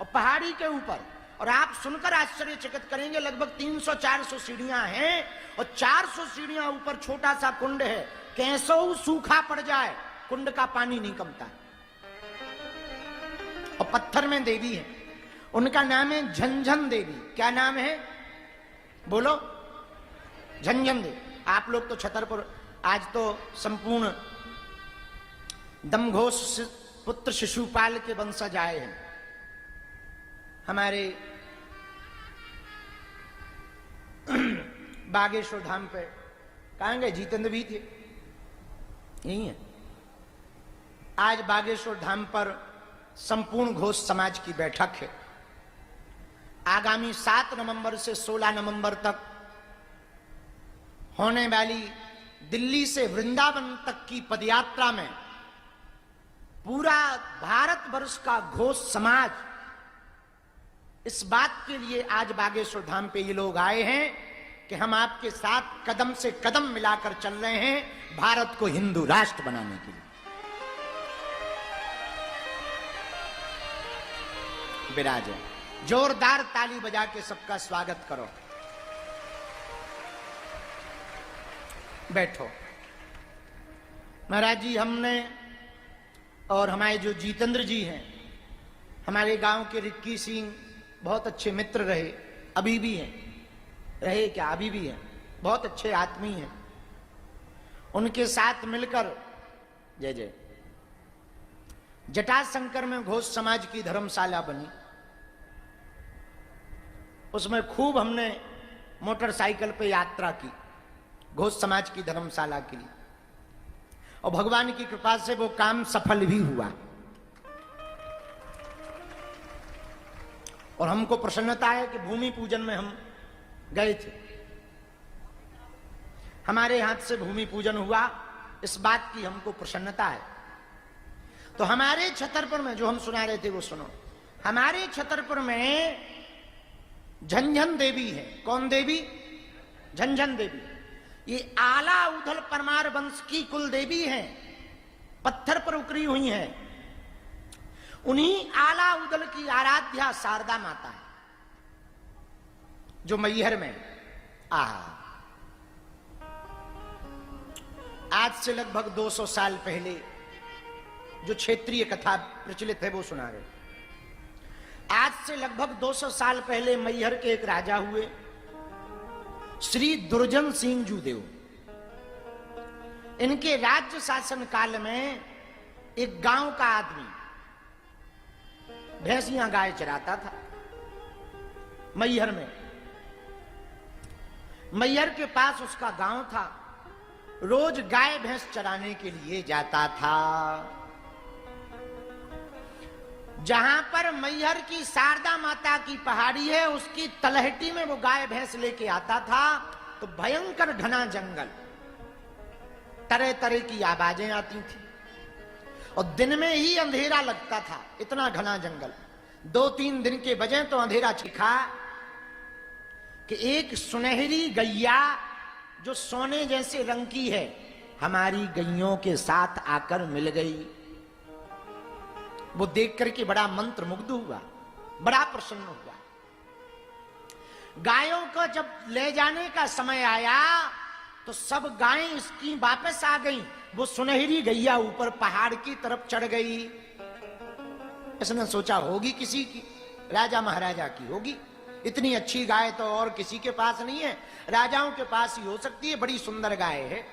और पहाड़ी के ऊपर, और आप सुनकर आश्चर्यचकित करेंगे, लगभग 300-400 सीढ़ियां हैं और 400 सीढ़ियां ऊपर छोटा सा कुंड है। कैसो सूखा पड़ जाए कुंड का पानी नहीं कमता। और पत्थर में देवी है, उनका नाम है झंझन देवी। क्या नाम है? बोलो। झंझन देवी। आप लोग तो छतरपुर आज तो संपूर्ण दमघोष पुत्र शिशुपाल के वंशज आए हैं। हमारे बागेश्वर धाम पे कहां गए? जितेंद्र भी थे, यही है। आज बागेश्वर धाम पर संपूर्ण घोष समाज की बैठक है। आगामी 7 नवंबर से 16 नवंबर तक होने वाली दिल्ली से वृंदावन तक की पदयात्रा में पूरा भारतवर्ष का घोष समाज इस बात के लिए आज बागेश्वर धाम पे ये लोग आए हैं कि हम आपके साथ कदम से कदम मिलाकर चल रहे हैं भारत को हिंदू राष्ट्र बनाने के लिए। विराजे। जोरदार ताली बजा के सबका स्वागत करो। बैठो। महाराज जी, हमने और हमारे जो जितेंद्र जी हैं, हमारे गांव के रिक्की सिंह बहुत अच्छे मित्र रहे, अभी भी हैं, रहे क्या अभी भी हैं, बहुत अच्छे आदमी हैं। उनके साथ मिलकर जय जय जटाशंकर में घोष समाज की धर्मशाला बनी। उसमें खूब हमने मोटरसाइकिल पे यात्रा की घोष समाज की धर्मशाला के लिए, और भगवान की कृपा से वो काम सफल भी हुआ। और हमको प्रसन्नता है कि भूमि पूजन में हम गए थे, हमारे हाथ से भूमि पूजन हुआ, इस बात की हमको प्रसन्नता है। तो हमारे छतरपुर में जो हम सुना रहे थे वो सुनो। हमारे छतरपुर में झंझन देवी है। कौन देवी? झंझन देवी। ये आला उधल परमार वंश की कुल देवी हैं, पत्थर पर उकरी हुई हैं। उन्हीं आला उदल की आराध्या शारदा माता है, जो मैहर में आज से लगभग 200 साल पहले जो क्षेत्रीय कथा प्रचलित है वो सुना रहे। आज से लगभग 200 साल पहले मैहर के एक राजा हुए, श्री दुर्जन सिंह जूदेव। इनके राज्य शासन काल में एक गांव का आदमी भैंसियां गाय चराता था मैहर में। मैहर के पास उसका गांव था, रोज गाय भैंस चराने के लिए जाता था। जहां पर मैहर की शारदा माता की पहाड़ी है, उसकी तलहटी में वो गाय भैंस लेके आता था। तो भयंकर घना जंगल, तरह तरह की आवाजें आती थी, और दिन में ही अंधेरा लगता था, इतना घना जंगल। 2-3 दिन के बजाय तो अंधेरा छिखा कि एक सुनहरी गैया जो सोने जैसे रंग की है, हमारी गैयों के साथ आकर मिल गई। वो देख करके बड़ा मंत्र मुग्ध हुआ, बड़ा प्रसन्न हुआ। गायों को जब ले जाने का समय आया तो सब गायें इसकी वापस आ गईं। वो सुनहरी गैया ऊपर पहाड़ की तरफ चढ़ गई। इसने सोचा होगी किसी की, राजा महाराजा की होगी। इतनी अच्छी गाय तो और किसी के पास नहीं है, राजाओं के पास ही हो सकती है, बड़ी सुंदर गाय है।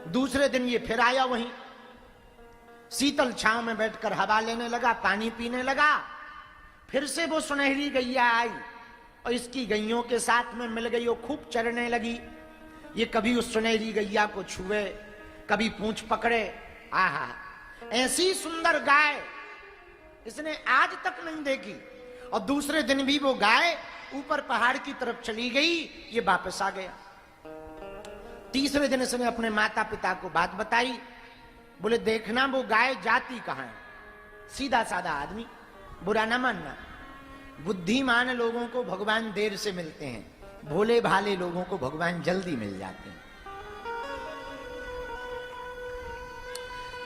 दूसरे दिन ये फिर आया, वहीं शीतल छांव में बैठकर हवा लेने लगा, पानी पीने लगा। फिर से वो सुनहरी गैया आई और इसकी गैयों के साथ में मिल गई, वो खूब चरने लगी। ये कभी उस सुनहरी गैया को छुए, कभी पूंछ पकड़े। आहा, ऐसी सुंदर गाय इसने आज तक नहीं देखी। और दूसरे दिन भी वो गाय ऊपर पहाड़ की तरफ चली गई, ये वापस आ गया। तीसरे दिन इसने अपने माता पिता को बात बताई। बोले देखना वो गाय जाती कहां है। सीधा साधा आदमी, बुरा ना मानना। बुद्धिमान लोगों को भगवान देर से मिलते हैं, भोले भाले लोगों को भगवान जल्दी मिल जाते हैं।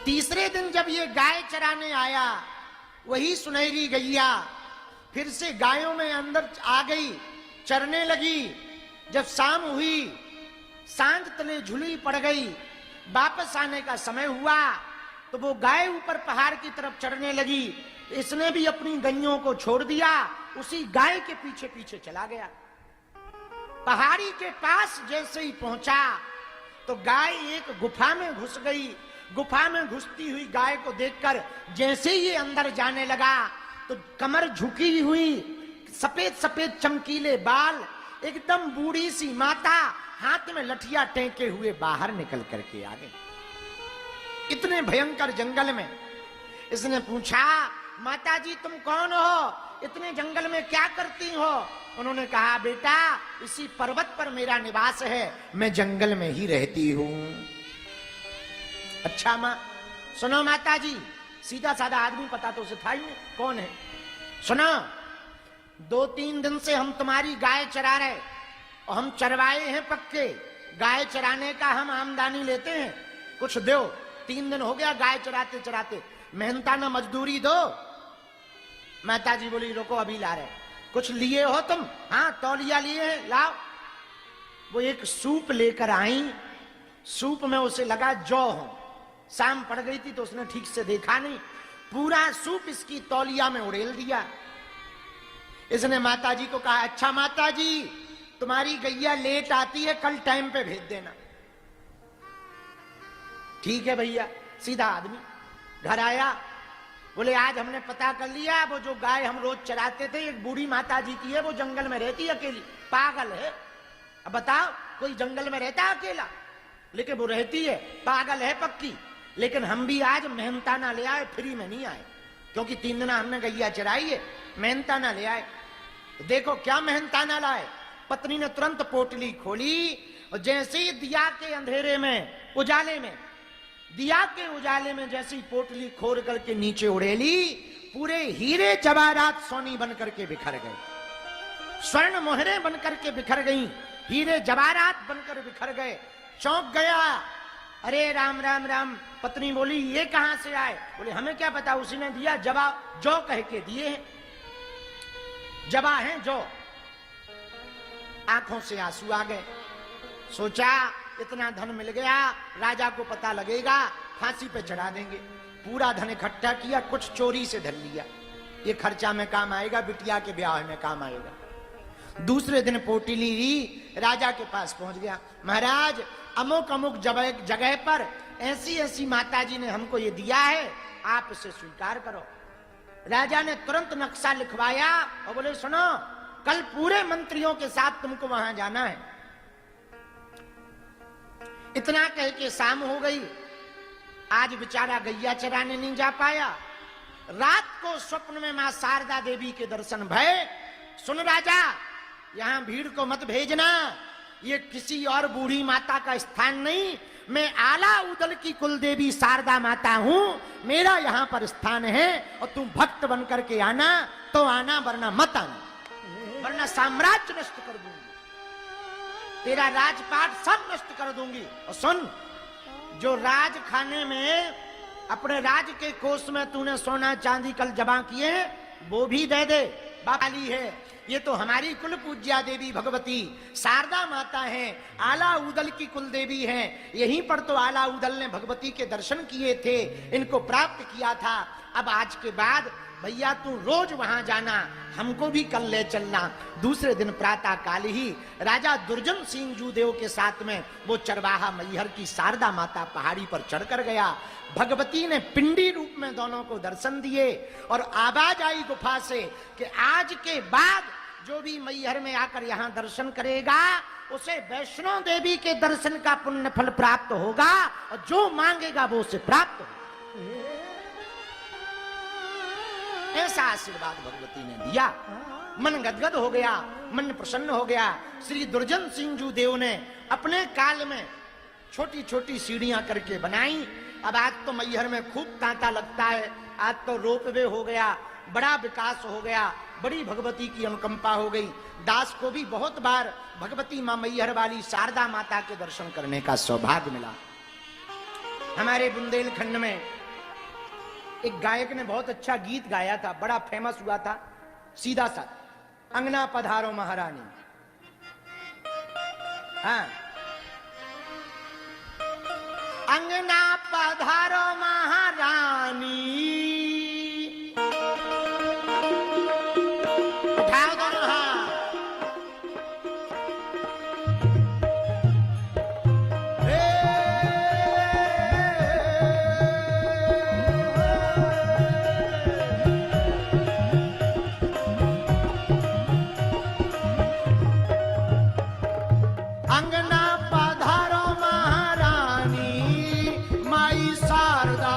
तीसरे दिन जब ये गाय चराने आया, वही सुनहरी गैया फिर से गायों में अंदर आ गई, चरने लगी। जब शाम हुई, सांझ तले झुली पड़ गई, वापस आने का समय हुआ तो वो गाय ऊपर पहाड़ की तरफ चढ़ने लगी। इसने भी अपनी गैयों को छोड़ दिया, उसी गाय के पीछे पीछे चला गया। पहाड़ी के पास जैसे ही पहुंचा तो गाय एक गुफा में घुस गई। गुफा में घुसती हुई गाय को देखकर जैसे ही ये अंदर जाने लगा तो कमर झुकी हुई, सफेद सफेद चमकीले बाल, एकदम बूढ़ी सी माता हाथ में लठिया टेके हुए बाहर निकल करके आ गई। इतने भयंकर जंगल में इसने पूछा, माता जी तुम कौन हो, इतने जंगल में क्या करती हो? उन्होंने कहा, बेटा इसी पर्वत पर मेरा निवास है, मैं जंगल में ही रहती हूं। अच्छा मां, सुनो माता जी, सीधा साधा आदमी, पता तो उसे था ही नहीं कौन है। सुनो, 2-3 दिन से हम तुम्हारी गाय चरा रहे, और हम चरवाए हैं पक्के, गाय चराने का हम आमदनी लेते हैं, कुछ दो। 3 दिन हो गया गाय चराते चराते, मेहनताना मजदूरी दो। माता जी बोली रुको अभी ला रहे। कुछ लिए हो तुम? हाँ तौलिया लिए हैं, लाओ। वो एक सूप लेकर आई, सूप में उसे लगा जौ हो। शाम पड़ गई थी तो उसने ठीक से देखा नहीं, पूरा सूप इसकी तौलिया में उड़ेल दिया। इसने माता जी को कहा अच्छा माता जी तुम्हारी गैया लेट आती है, कल टाइम पे भेज देना। ठीक है भैया। सीधा आदमी घर आया, बोले आज हमने पता कर लिया वो जो गाय हम रोज चराते थे एक बूढ़ी माता जी की है, वो जंगल में रहती है अकेली, पागल है। अब बताओ कोई जंगल में रहता है अकेला? लेकिन वो रहती है, पागल है पक्की। लेकिन हम भी आज मेहनताना ले आए, फ्री में नहीं आए, क्योंकि 3 दिन हमने गैया चराई है, मेहनताना ले आए। देखो क्या मेहनताना लाए। पत्नी ने तुरंत पोटली खोली और जैसे ही दिया के अंधेरे में, उजाले में, दिया के उजाले में जैसी पोटली खोल करके नीचे उड़ेली, पूरे हीरे जवाहरात सोनी बन करके बिखर गए, स्वर्ण मोहरे बन करके बिखर गई, हीरे जवाहरात बनकर बिखर गए। चौंक गया, अरे राम राम राम। पत्नी बोली ये कहां से आए? बोले हमें क्या पता, उसी ने दिया, जवाब जो कह के दिए हैं, जवा है जो। आंखों से आंसू आ गए। सोचा इतना धन मिल गया, राजा को पता लगेगा, फांसी पे चढ़ा देंगे। पूरा धन इकट्ठा किया, कुछ चोरी से धर लिया, ये खर्चा में काम आएगा, बिटिया के ब्याह में काम आएगा। दूसरे दिन पोटली ली, राजा के पास पहुंच गया। महाराज अमुक अमुक जगह पर ऐसी ऐसी माता जी ने हमको ये दिया है, आप इसे स्वीकार करो। राजा ने तुरंत नक्शा लिखवाया और बोले सुनो कल पूरे मंत्रियों के साथ तुमको वहां जाना है। इतना कह के शाम हो गई। आज बेचारा गैया चराने नहीं जा पाया। रात को स्वप्न में मां शारदा देवी के दर्शन भय। सुन राजा, यहां भीड़ को मत भेजना, ये किसी और बूढ़ी माता का स्थान नहीं, मैं आला उदल की कुल देवी शारदा माता हूं, मेरा यहां पर स्थान है, और तुम भक्त बन करके आना तो आना, वरना मत आना, वरना साम्राज्य नष्ट कर दूंगी, तेरा राजपाट सब नष्ट कर दूंगी। और सुन, जो राज खाने में अपने राज के कोष में तूने सोना चांदी कल जमा किए वो भी दे दे, बाली है। ये तो हमारी कुल पूज्या देवी भगवती शारदा माता हैं, आला उदल की कुल देवी हैं। यहीं पर तो आला उदल ने भगवती के दर्शन किए थे, इनको प्राप्त किया था। अब आज के बाद भैया तू रोज वहां जाना, हमको भी कल ले चलना। दूसरे दिन प्रातः काल ही राजा दुर्जन सिंह जूदेव के साथ में वो चरवाहा मैहर की शारदा माता पहाड़ी पर चढ़कर गया। भगवती ने पिंडी रूप में दोनों को दर्शन दिए और आवाज आई गुफा से कि आज के बाद जो भी मैहर में आकर यहाँ दर्शन करेगा उसे वैष्णो देवी के दर्शन का पुण्य फल प्राप्त होगा, और जो मांगेगा वो उसे प्राप्त होगा। ऐसा आशीर्वाद भगवती ने दिया। मन गदगद हो गया, मन प्रसन्न हो गया। श्री दुर्जन सिंह जू देव ने अपने काल में छोटी छोटी सीढ़ियां करके बनाई। अब आज तो मैहर में खूब तांता लगता है, आज तो रोपवे हो गया, बड़ा विकास हो गया, बड़ी भगवती की अनुकंपा हो गई। दास को भी बहुत बार भगवती मां मैहर वाली शारदा माता के दर्शन करने का सौभाग्य मिला। हमारे बुंदेलखंड में एक गायक ने बहुत अच्छा गीत गाया था, बड़ा फेमस हुआ था, सीधा सा, अंगना पधारो महारानी। हाँ, अंगना पधारो महारानी, उठाओ दोनों हाथ। अंगना पधारो महारानी, माई शारदा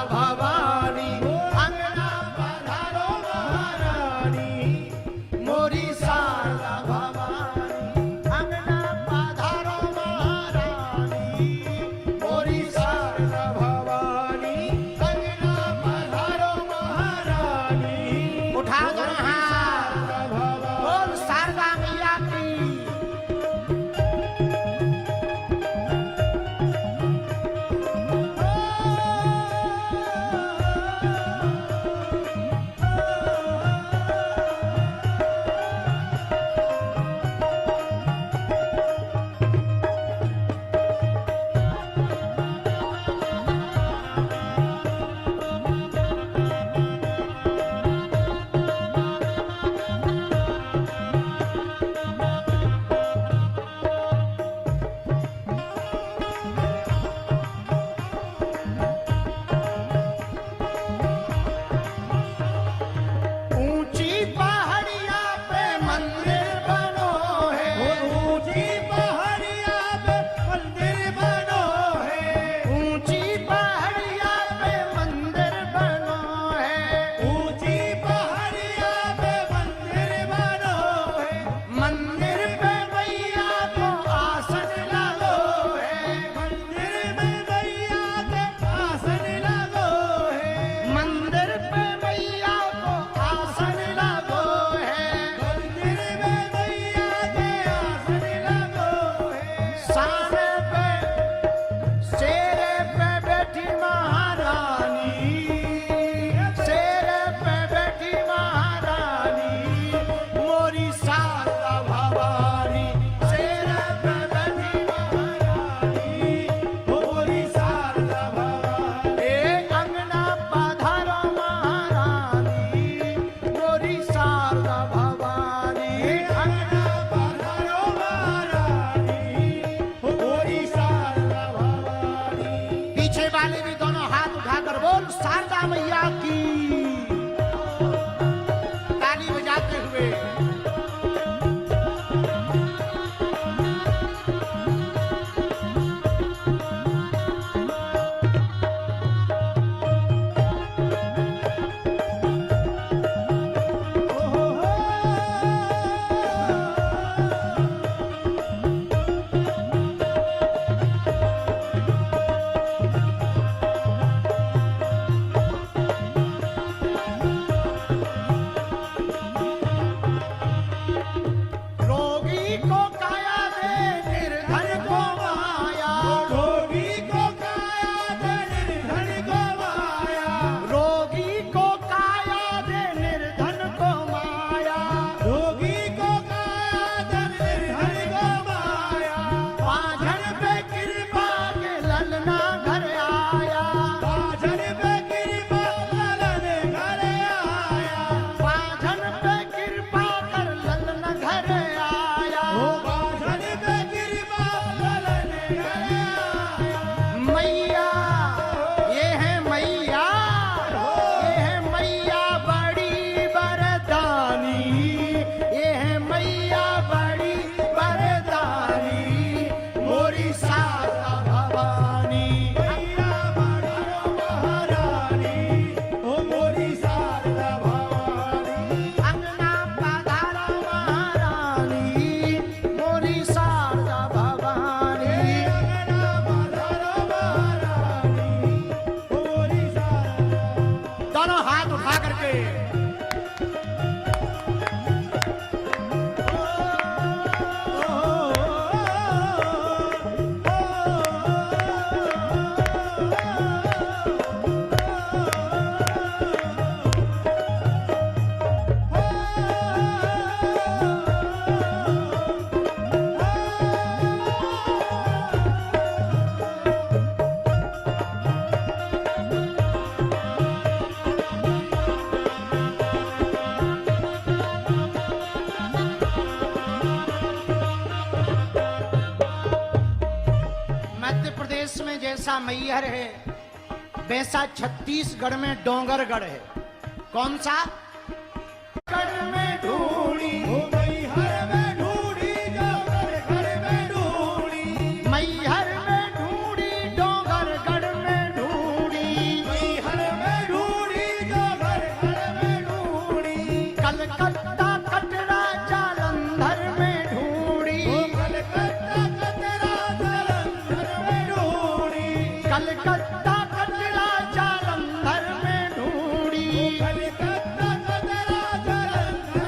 गले वाले भी दोनों हाथ उठाकर बोल शारदा मैया की, ताली बजाते हुए। जैसा मैहर है वैसा छत्तीसगढ़ में डोंगरगढ़ है। कौन सा? गढ़ में ढूंढी मैहर में ढूंढी, डोंगरगढ़ में ढूंढी, मैहर में ढूंढी, डोंगरगढ़ में ढूंढी, मैहर में ढूंढी, डोंगरगढ़ में ढूंढी, कलकत्ता कटरा जालंधर में ढूंढी, कलकत्ता कटरा जालंधर में ढूंढी, कलकत्ता कटरा जालंधर में ढूंढी, कलकत्ता कटरा जालंधर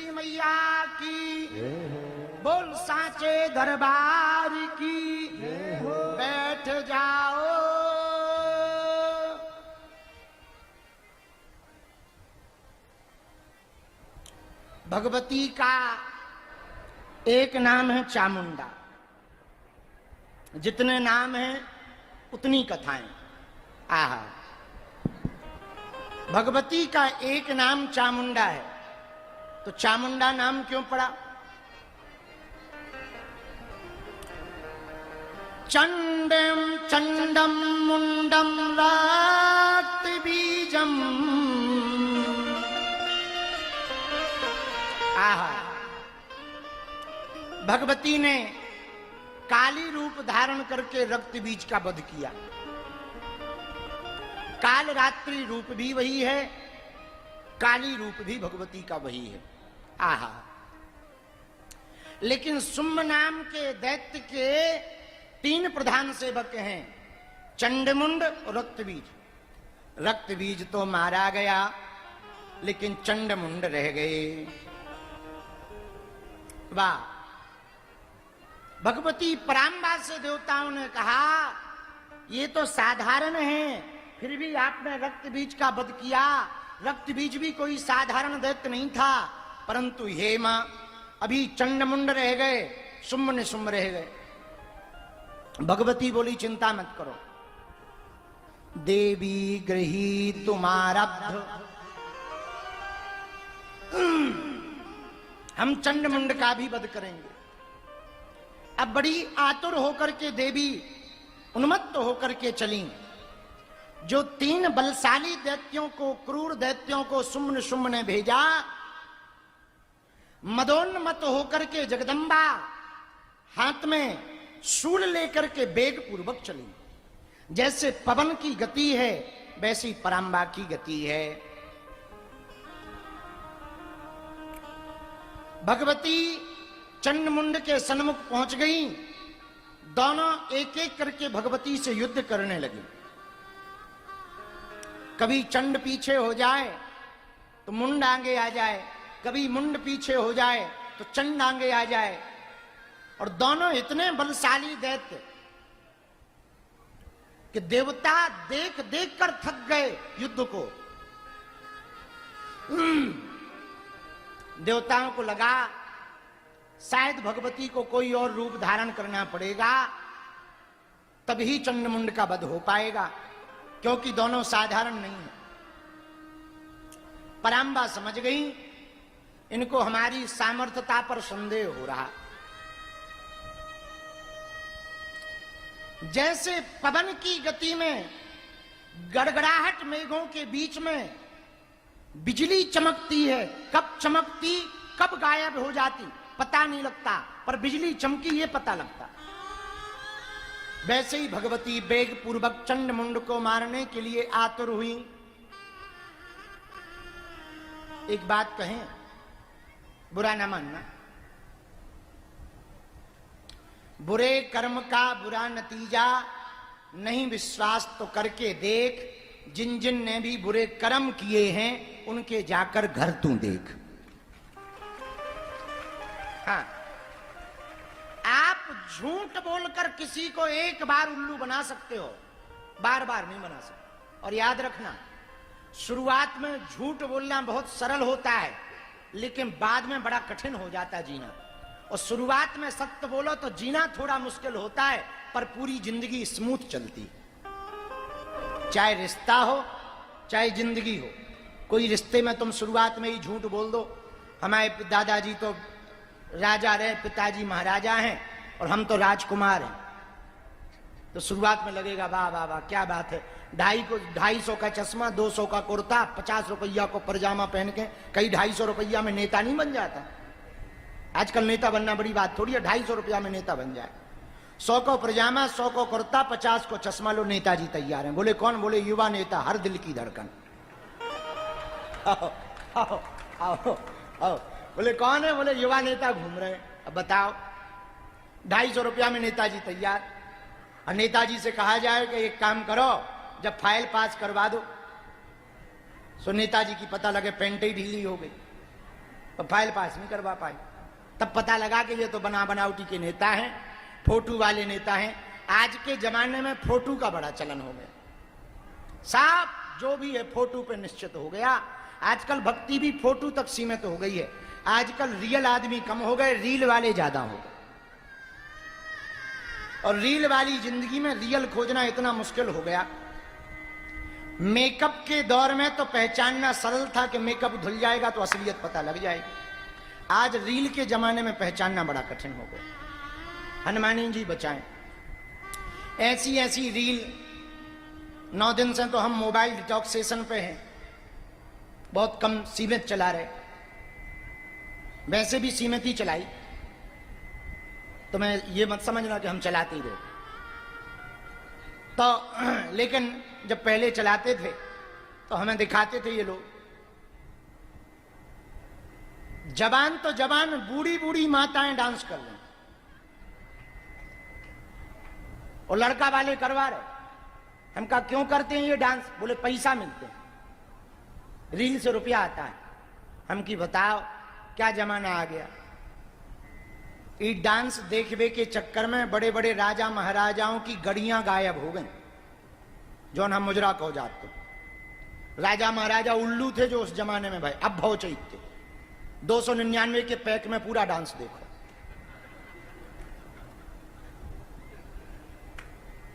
की मैया की, बोल सांचे दरबार की, बैठ जाओ। भगवती का एक नाम है चामुंडा। जितने नाम हैं उतनी कथाएं। आहा, भगवती का एक नाम चामुंडा है, तो चामुंडा नाम क्यों पड़ा? चंडम चंडम मुंडम रक्त बीजम। आहा, भगवती ने काली रूप धारण करके रक्त बीज का वध किया। काल रात्रि रूप भी वही है, काली रूप भी भगवती का वही है। आहा, लेकिन सुम्म नाम के दैत्य के 3 प्रधान सेवक हैं, चंडमुंड और रक्तबीज। रक्तबीज तो मारा गया, लेकिन चंडमुंड रह गए। वाह! भगवती पराम्बा से देवताओं ने कहा, ये तो साधारण है, फिर भी आपने रक्त बीज का वध किया। रक्त बीज भी कोई साधारण दैत्य नहीं था, परंतु हे मां, अभी चंडमुंड रह गए, सुम्म ने सुम्म रह गए। भगवती बोली, चिंता मत करो, देवी गृही तुम्हारब्ध, हम चंडमुंड का भी वध करेंगे। अब बड़ी आतुर होकर के देवी उन्मत्त होकर के चली। जो 3 बलशाली दैत्यों को, क्रूर दैत्यों को सुम्न ने भेजा, मदोन्मत्त होकर के जगदम्बा हाथ में शूल लेकर के वेग पूर्वक चली। जैसे पवन की गति है, वैसी पराम्बा की गति है। भगवती चंडमुंड के सन्मुख पहुंच गई। दोनों एक एक करके भगवती से युद्ध करने लगे। कभी चंड पीछे हो जाए तो मुंड आगे आ जाए, कभी मुंड पीछे हो जाए तो चंड आगे आ जाए। और दोनों इतने बलशाली दैत्य कि देवता देख देख कर थक गए युद्ध को। देवताओं को लगा शायद भगवती को कोई और रूप धारण करना पड़ेगा, तभी चंडमुंड का वध हो पाएगा, क्योंकि दोनों साधारण नहीं है। पराम्बा समझ गई, इनको हमारी सामर्थ्यता पर संदेह हो रहा। जैसे पवन की गति में गड़गड़ाहट मेघों के बीच में बिजली चमकती है, कब चमकती कब गायब हो जाती पता नहीं लगता, पर बिजली चमकी ये पता लगता। वैसे ही भगवती वेग पूर्वक चंडमुंड को मारने के लिए आतुर हुई। एक बात कहें, बुरा ना मानना, बुरे कर्म का बुरा नतीजा नहीं विश्वास तो करके देख। जिन जिन ने भी बुरे कर्म किए हैं उनके जाकर घर तू देख। हाँ, आप झूठ बोलकर किसी को एक बार उल्लू बना सकते हो, बार बार नहीं बना सकते। और याद रखना, शुरुआत में झूठ बोलना बहुत सरल होता है, लेकिन बाद में बड़ा कठिन हो जाता है जीना। और शुरुआत में सत्य बोलो तो जीना थोड़ा मुश्किल होता है, पर पूरी जिंदगी स्मूथ चलती है। चाहे रिश्ता हो चाहे जिंदगी हो, कोई रिश्ते में तुम शुरुआत में ही झूठ बोल दो। हमारे दादाजी तो राजा रहे, पिताजी महाराजा हैं और हम तो राजकुमार हैं, तो शुरुआत में लगेगा वाह वाह वाह क्या बात है। 250 का चश्मा, 200 का कुर्ता, 50 रुपया को पजामा पहन के कई 250 रुपया में नेता नहीं बन जाता। आजकल नेता बनना बड़ी बात थोड़ी है, 250 रुपया में नेता बन जाए। 100 को पजामा, 100 को कुर्ता, 50 को चश्मा, लो नेताजी तैयार हैं। बोले कौन? बोले युवा नेता, हर दिल की धड़कन। आओ आओ आओ आओ। बोले कौन है? बोले युवा नेता घूम रहे हैं। अब बताओ, 250 रुपया में नेताजी तैयार। और नेताजी से कहा जाए कि एक काम करो, जब फाइल पास करवा दो, सो नेताजी की पता लगे पेंट ही ढीली हो गई। और फाइल पास नहीं करवा पाए। तब पता लगा कि ये तो बनावटी के नेता हैं, फोटो वाले नेता हैं। आज के जमाने में फोटो का बड़ा चलन हो गया, साफ जो भी है फोटो पे निश्चित हो गया। आजकल भक्ति भी फोटो तक सीमित हो गई है। आजकल रियल आदमी कम हो गए, रील वाले ज्यादा हो गए। और रील वाली जिंदगी में रियल खोजना इतना मुश्किल हो गया। मेकअप के दौर में तो पहचानना सरल था कि मेकअप धुल जाएगा तो असलियत पता लग जाएगी। आज रील के जमाने में पहचानना बड़ा कठिन हो गया। हनुमानी जी बचाएं। ऐसी ऐसी रील, 9 दिन से तो हम मोबाइल डिटॉक्स सेशन पे हैं, बहुत कम सीमित चला रहे। वैसे भी सीमित ही चलाई, तो मैं ये मत समझना कि हम चलाते ही रहे। तो लेकिन जब पहले चलाते थे तो हमें दिखाते थे ये लोग, जवान तो जवान, बूढ़ी बूढ़ी माताएं डांस कर रहे, और लड़का वाले करवा रहे। हम कहा क्यों करते हैं ये डांस? बोले पैसा मिलते हैं, रील से रुपया आता है। हम की बताओ क्या जमाना आ गया। ये डांस देखने के चक्कर में बड़े बड़े राजा महाराजाओं की गड़ियां गायब हो गई, जो हम मुजरा कहो जाते। राजा महाराजा उल्लू थे जो उस जमाने में भाई, अब भाव चाहिए 299 के पैक में पूरा डांस देखो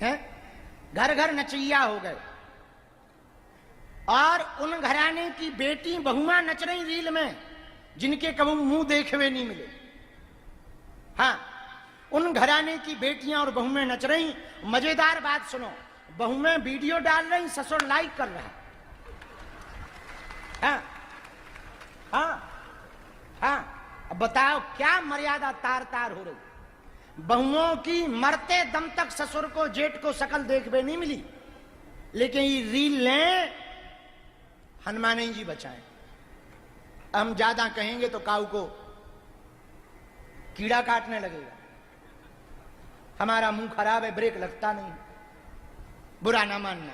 है। घर घर नचैया हो गए, और उन घराने की बेटी बहुआ नच रही रील में, जिनके कभी मुंह देखे हुए नहीं मिले। हाँ, उन घराने की बेटियां और बहुएं नच रही। मजेदार बात सुनो, बहुएं वीडियो डाल रही, ससुर लाइक कर रहा है। हाँ हाँ हाँ, अब बताओ क्या मर्यादा तार तार हो रही। बहुओं की मरते दम तक ससुर को जेठ को शकल देखने नहीं मिली, लेकिन ये रील लें। हनुमानी जी बचाएं। हम ज्यादा कहेंगे तो काऊ को कीड़ा काटने लगेगा। हमारा मुंह खराब है, ब्रेक लगता नहीं। बुरा ना मानना।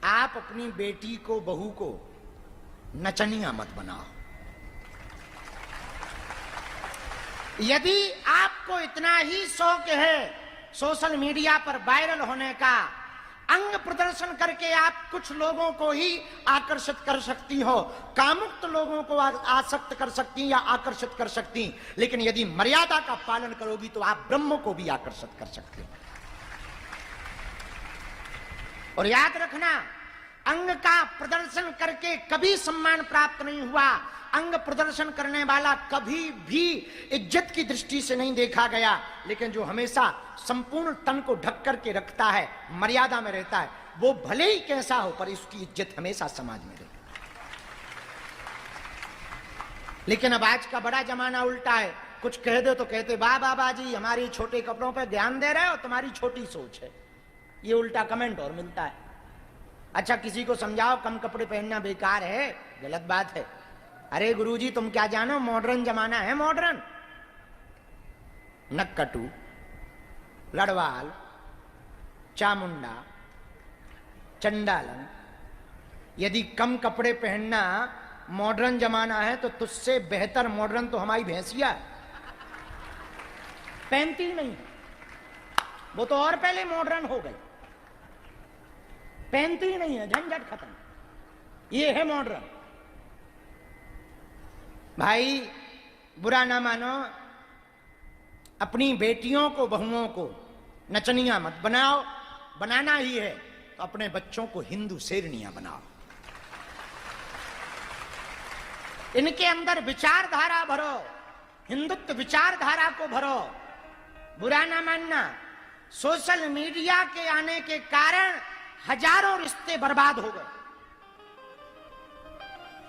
आप अपनी बेटी को, बहू को नचनिया मत बनाओ। यदि आपको इतना ही शौक है सोशल मीडिया पर वायरल होने का, अंग प्रदर्शन करके आप कुछ लोगों को ही आकर्षित कर सकती हो, कामुक्त लोगों को आसक्त कर सकती या आकर्षित कर सकती, लेकिन यदि मर्यादा का पालन करोगी तो आप ब्रह्म को भी आकर्षित कर सकते हो। और याद रखना, अंग का प्रदर्शन करके कभी सम्मान प्राप्त नहीं हुआ। अंग प्रदर्शन करने वाला कभी भी इज्जत की दृष्टि से नहीं देखा गया, लेकिन जो हमेशा संपूर्ण तन को ढक करके रखता है, मर्यादा में रहता है, वो भले ही कैसा हो पर उसकी इज्जत हमेशा समाज में रहती। लेकिन अब आज का बड़ा जमाना उल्टा है। कुछ कह दो तो कहते वाह बाबा जी हमारी छोटे कपड़ों पर ध्यान दे रहे हो, तुम्हारी छोटी सोच है। ये उल्टा कमेंट और मिलता है। अच्छा, किसी को समझाओ कम कपड़े पहनना बेकार है, गलत बात है। अरे गुरुजी तुम क्या जानो, मॉडर्न जमाना है। मॉडर्न नक्कटू, लड़वाल, चामुंडा, चंडालन, यदि कम कपड़े पहनना मॉडर्न जमाना है तो तुझसे बेहतर मॉडर्न तो हमारी भैंसिया है। पहनती नहीं, वो तो और पहले मॉडर्न हो गई। पहनती ही नहीं है, झंझट खत्म। ये है मॉडर्न। भाई बुरा ना मानो, अपनी बेटियों को, बहुओं को नचनिया मत बनाओ। बनाना ही है तो अपने बच्चों को हिंदू शेरनियां बनाओ। इनके अंदर विचारधारा भरो, हिंदुत्व विचारधारा को भरो। बुरा ना मानना, सोशल मीडिया के आने के कारण हजारों रिश्ते बर्बाद हो गए।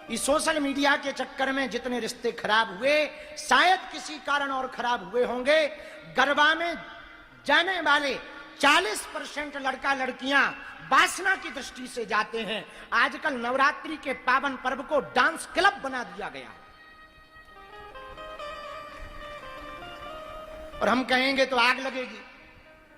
इस सोशल मीडिया के चक्कर में जितने रिश्ते खराब हुए, शायद किसी कारण और खराब हुए होंगे। गरबा में जाने वाले 40% लड़का लड़कियां वासना की दृष्टि से जाते हैं। आजकल नवरात्रि के पावन पर्व को डांस क्लब बना दिया गया। और हम कहेंगे तो आग लगेगी,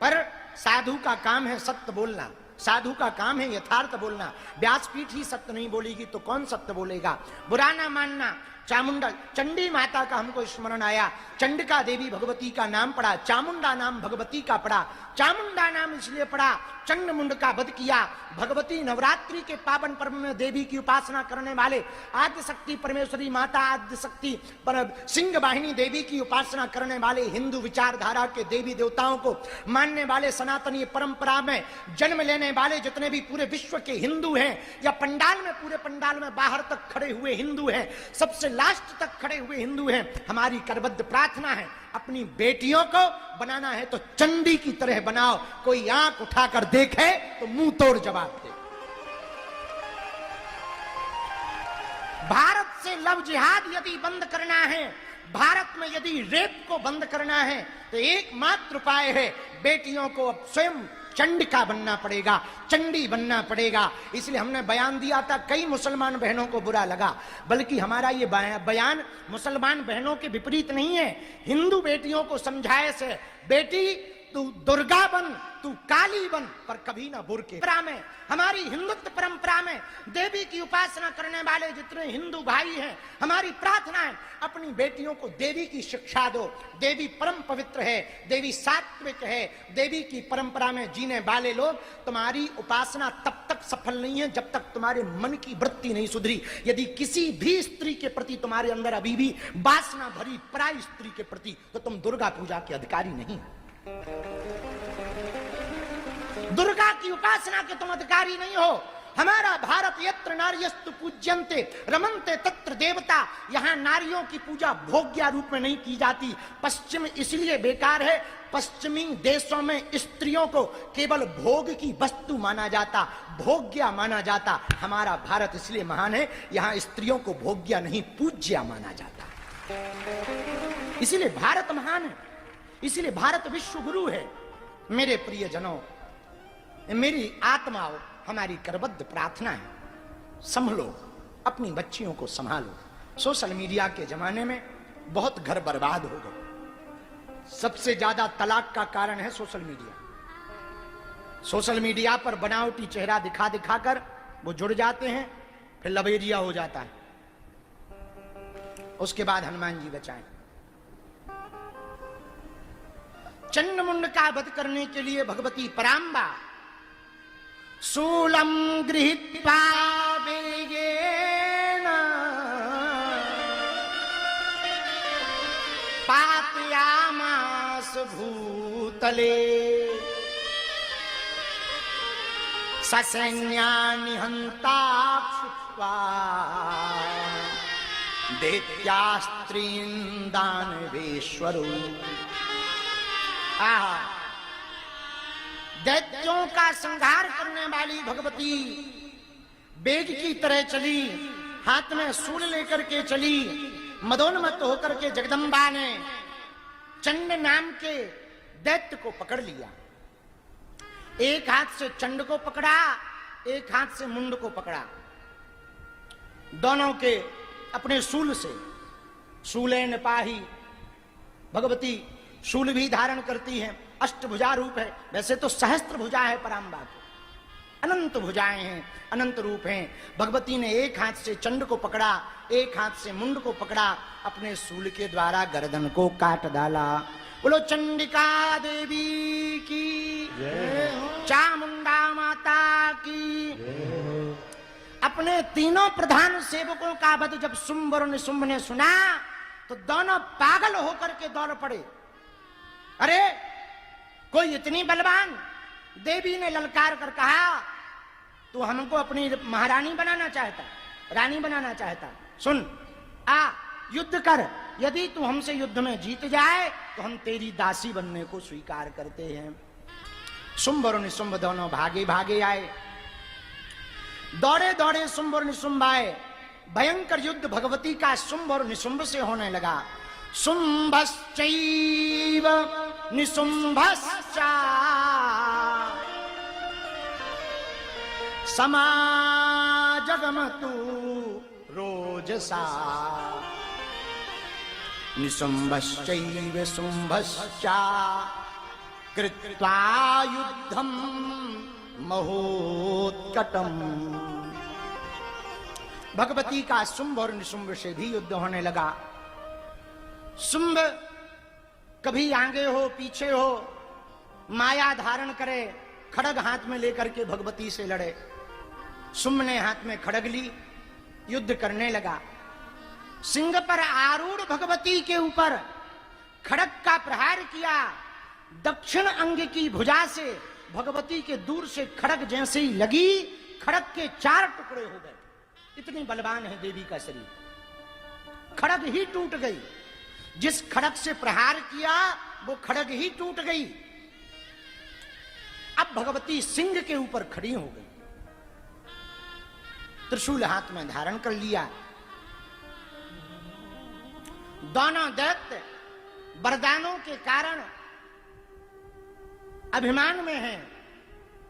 पर साधु का काम है सत्य बोलना, साधु का काम है यथार्थ बोलना। व्यासपीठ ही सत्य नहीं बोलेगी तो कौन सत्य बोलेगा। बुरा ना मानना, चामुंडा, चंडी माता का हमको स्मरण आया। चंडिका देवी भगवती का नाम पड़ा, चामुंडा नाम भगवती का पड़ा। चामुंडा नाम इसलिए पड़ा, चंड मुंड का वध किया। भगवती नवरात्रि के पावन पर्व में देवी की उपासना करने वाले, आद्य शक्ति परमेश्वरी माता, आद्य शक्ति पर सिंह वाहिनी देवी की उपासना करने वाले, हिंदू विचारधारा के देवी देवताओं को मानने वाले, सनातनी परंपरा में जन्म लेने वाले जितने भी पूरे विश्व के हिंदू हैं, या पंडाल में, पूरे पंडाल में बाहर तक खड़े हुए हिंदू हैं, सबसे लास्ट तक खड़े हुए हिंदू हैं, हमारी करबद्ध प्रार्थना है, अपनी बेटियों को बनाना है तो चंडी की तरह बनाओ। कोई आंख उठाकर देखे तो मुंह तोड़ जवाब दे। भारत से लव जिहाद यदि बंद करना है, भारत में यदि रेप को बंद करना है, तो एकमात्र उपाय है, बेटियों को अब स्वयं चंडिका बनना पड़ेगा, चंडी बनना पड़ेगा। इसलिए हमने बयान दिया था, कई मुसलमान बहनों को बुरा लगा, बल्कि हमारा ये बयान मुसलमान बहनों के विपरीत नहीं है। हिंदू बेटियों को समझाए से, बेटी तू दुर्गा बन, तू काली बन, पर कभी ना बुर्के। में हमारी हिंदुत्व परंपरा में देवी की उपासना करने वाले जितने हिंदू भाई हैं, हमारी प्रार्थना है, अपनी बेटियों को देवी की शिक्षा दो। देवी परम पवित्र है, देवी सात्विक है, देवी की परंपरा में जीने वाले लोग, तुम्हारी उपासना तब तक सफल नहीं है जब तक तुम्हारे मन की वृत्ति नहीं सुधरी। यदि किसी भी स्त्री के प्रति तुम्हारे अंदर अभी भी वासना भरी पराई स्त्री के प्रति, तो तुम दुर्गा पूजा के अधिकारी नहीं। दुर्गा की उपासना के तुम अधिकारी नहीं हो। हमारा भारत यत्र नार्यस्तु पूज्यन्ते रमन्ते तत्र देवता, यहाँ नारियों की पूजा भोग्या रूप में नहीं की जाती। पश्चिम इसलिए बेकार है, पश्चिमी देशों में स्त्रियों को केवल भोग की वस्तु माना जाता, भोग्या माना जाता। हमारा भारत इसलिए महान है, यहाँ स्त्रियों को भोग्या नहीं पूज्या माना जाता। इसलिए भारत महान है, इसलिए भारत विश्व गुरु है। मेरे प्रिय जनों, मेरी आत्माओं, हमारी करबद्ध प्रार्थना है, संभलो, अपनी बच्चियों को संभालो। सोशल मीडिया के जमाने में बहुत घर बर्बाद हो गए। सबसे ज्यादा तलाक का कारण है सोशल मीडिया। सोशल मीडिया पर बनावटी चेहरा दिखा दिखाकर वो जुड़ जाते हैं, फिर लवेरिया हो जाता है। उसके बाद हनुमान जी बचाएं। चंड मुंड का वध करने के लिए भगवती पराम्बा शूलम गृहीत्वा वेगेन पातयामास भूतले ससैन्यानि हन्ताक्षुत्वा दैत्यास्त्रीन् दानवेश्वरो। दैत्यों का संहार करने वाली भगवती बेग की तरह चली, हाथ में शूल लेकर के चली। मदोन्मत्त होकर के जगदम्बा ने चंड नाम के दैत्य को पकड़ लिया। एक हाथ से चंड को पकड़ा, एक हाथ से मुंड को पकड़ा, दोनों के अपने शूल से। शूलेन पाही, भगवती शूल भी धारण करती है, अष्टभुजा रूप है। वैसे तो सहस्त्र भुजा है पराम्बा को, अनंत भुजाएं हैं, अनंत रूप हैं। भगवती ने एक हाथ से चंड को पकड़ा, एक हाथ से मुंड को पकड़ा, अपने शूल के द्वारा गर्दन को काट डाला। बोलो चंडिका देवी की जय हो, चामुंडा माता की जय हो। अपने तीनों प्रधान सेवकों का वध जब शुंभ और निशुंभ ने सुना तो दोनों पागल होकर के दौड़ पड़े। अरे कोई इतनी बलवान! देवी ने ललकार कर कहा, तू हमको अपनी महारानी बनाना चाहता, रानी बनाना चाहता, सुन, आ युद्ध कर। यदि तू हमसे युद्ध में जीत जाए तो हम तेरी दासी बनने को स्वीकार करते हैं। शुंभ और निशुंभ दोनों भागे भागे आए, दौड़े दौड़े शुंभ और निशुंभ आए। भयंकर युद्ध भगवती का शुंभ और निशुंभ से होने लगा। शुंभश्चैव निशुंभश्च समाजगमतु रोजसा। निशुंभश्चैव शुंभश्च कृत्वा युद्धं महोत्कटम्। भगवती का शुंभ और निशुंभ से भी युद्ध होने लगा। शुंभ कभी आगे हो पीछे हो, माया धारण करे, खड़ग हाथ में लेकर के भगवती से लड़े। शुंभ ने हाथ में खड़ग ली, युद्ध करने लगा। सिंह पर आरूढ़ भगवती के ऊपर खड़ग का प्रहार किया। दक्षिण अंग की भुजा से भगवती के दूर से खड़ग जैसे ही लगी, खड़ग के 4 टुकड़े हो गए। इतनी बलवान है देवी का शरीर। खड़ग ही टूट गई। जिस खड़ग से प्रहार किया वो खड़ग ही टूट गई। अब भगवती सिंह के ऊपर खड़ी हो गई, त्रिशूल हाथ में धारण कर लिया। दोनों दैत्य वरदानों के कारण अभिमान में है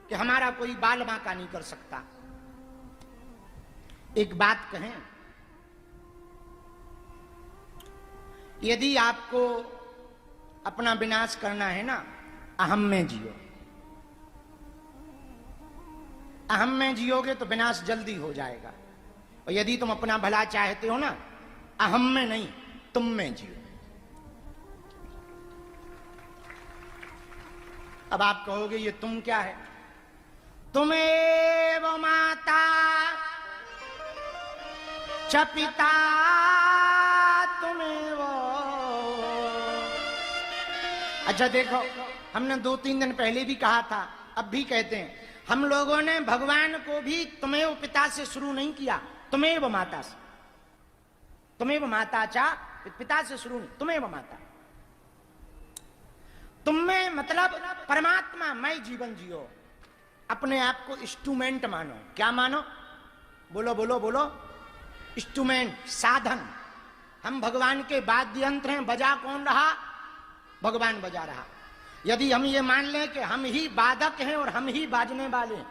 कि हमारा कोई बाल बांका नहीं कर सकता। एक बात कहें, यदि आपको अपना विनाश करना है ना, अहम में जियो। अहम में जियोगे तो विनाश जल्दी हो जाएगा। और यदि तुम अपना भला चाहते हो ना, अहम में नहीं, तुम में जियो। अब आप कहोगे ये तुम क्या है? तुम्हें वो माता च पिता, तुम्हें वो। अच्छा देखो, हमने 2-3 दिन पहले भी कहा था, अब भी कहते हैं, हम लोगों ने भगवान को भी तुम्हें वो पिता से शुरू नहीं किया, तुम्हें वो माता से। तुम्हें वो माता चा, पिता से शुरू नहीं, तुम्हें वो माता। तुम में मतलब परमात्मा मैं जीवन जियो। अपने आप को इंस्ट्रूमेंट मानो। क्या मानो? बोलो बोलो बोलो। इंस्ट्रूमेंट, साधन। हम भगवान के वाद्य यंत्र हैं। बजा कौन रहा? भगवान बजा रहा। यदि हम ये मान लें कि हम ही वादक हैं और हम ही बाजने वाले हैं,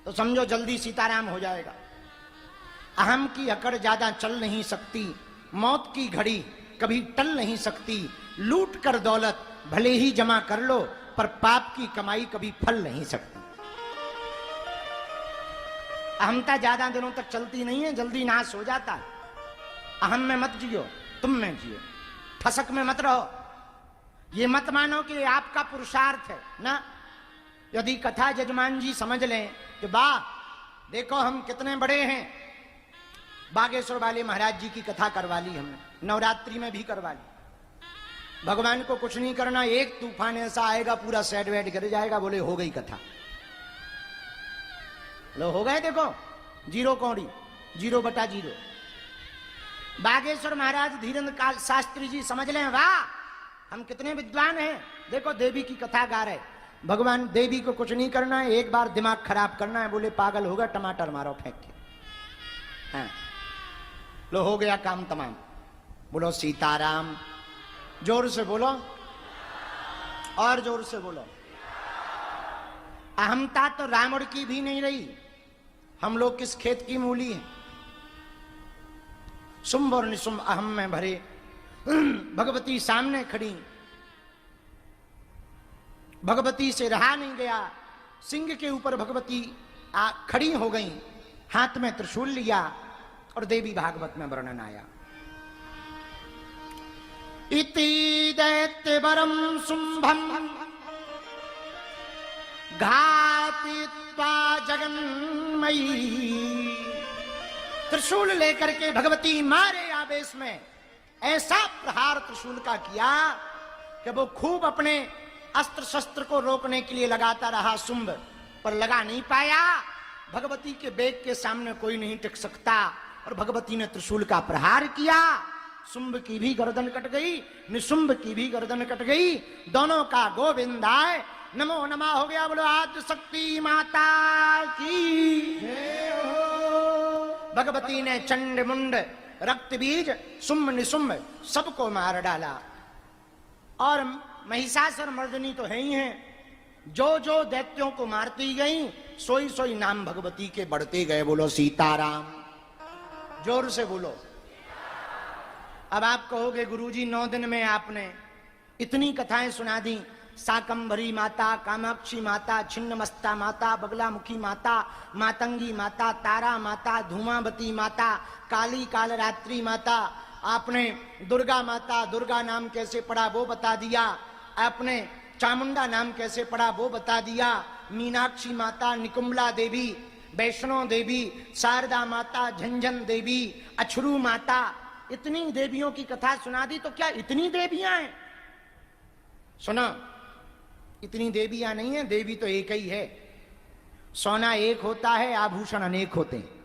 तो समझो जल्दी सीताराम हो जाएगा। अहम की अकड़ ज्यादा चल नहीं सकती। मौत की घड़ी कभी टल नहीं सकती। लूट कर दौलत भले ही जमा कर लो, पर पाप की कमाई कभी फल नहीं सकती। अहमता ज्यादा दिनों तक चलती नहीं है, जल्दी नाश हो जाता है। अहम में मत जियो, तुम में जियो। ठसक में मत रहो। ये मत मानो कि आपका पुरुषार्थ है ना। यदि कथा जजमान जी समझ लें कि वाह देखो हम कितने बड़े हैं, बागेश्वर वाले महाराज जी की कथा करवा ली हमने, नवरात्रि में भी करवा ली। भगवान को कुछ नहीं करना, एक तूफान ऐसा आएगा पूरा सेट वेट गिर जाएगा, बोले हो गई कथा। लो हो गए, देखो 0 कौड़ी, 0/0। बागेश्वर महाराज धीरेन्द्र काल शास्त्री जी समझ लें, वाह हम कितने विद्वान हैं। देखो देवी की कथा गा रहे, भगवान देवी को कुछ नहीं करना है, एक बार दिमाग खराब करना है, बोले पागल होगा, टमाटर मारो फेंक के। हाँ लो हो गया काम तमाम। बोलो सीताराम। जोर से बोलो, और जोर से बोलो। अहमता तो रावण की भी नहीं रही। हम लोग किस खेत की मूली हैं? शुंभ और निशुंभ अहम में भरे। भगवती सामने खड़ी, भगवती से रहा नहीं गया। सिंह के ऊपर भगवती खड़ी हो गई, हाथ में त्रिशूल लिया, और देवी भागवत में वर्णन आया। इति दैत्यवरम शुंभम घातित्वा जगन्मयी। त्रिशूल लेकर के भगवती मारे आवेश में ऐसा प्रहार त्रिशूल का किया कि वो खूब अपने अस्त्र शस्त्र को रोकने के लिए लगाता रहा शुंभ, पर लगा नहीं पाया। भगवती के बेग के सामने कोई नहीं टिक सकता, और भगवती ने त्रिशूल का प्रहार किया। शुंभ की भी गर्दन कट गई, निशुंभ की भी गर्दन कट गई। दोनों का गोविंदाय नमो नमः हो गया। बोलो आदि शक्ति माता की जय हो। भगवती ने चंड मुंड रक्त बीज शुंभ निशुंभ सबको मार डाला। और महिषासुर मर्दिनी तो है ही है, जो जो दैत्यों को मारती गई सोई सोई नाम भगवती के बढ़ते गए। बोलो सीताराम। जोर से बोलो। अब आप कहोगे गुरुजी 9 दिन में आपने इतनी कथाएं सुना दी, शाकंभरी माता, कामाक्षी माता, छिन्नमस्ता माता, बगलामुखी माता, मातंगी माता, तारा माता, धूमावती माता, काली कालरात्रि माता। आपने दुर्गा माता, दुर्गा नाम कैसे पड़ा वो बता दिया। आपने चामुंडा नाम कैसे पड़ा वो बता दिया। मीनाक्षी माता, निकुंबला देवी, वैष्णो देवी, शारदा माता, झंझन देवी, अछरू माता, इतनी देवियों की कथा सुना दी। तो क्या इतनी देवियां हैं? सुना, इतनी देवियां नहीं है, देवी तो एक ही है। सोना एक होता है, आभूषण अनेक होते हैं।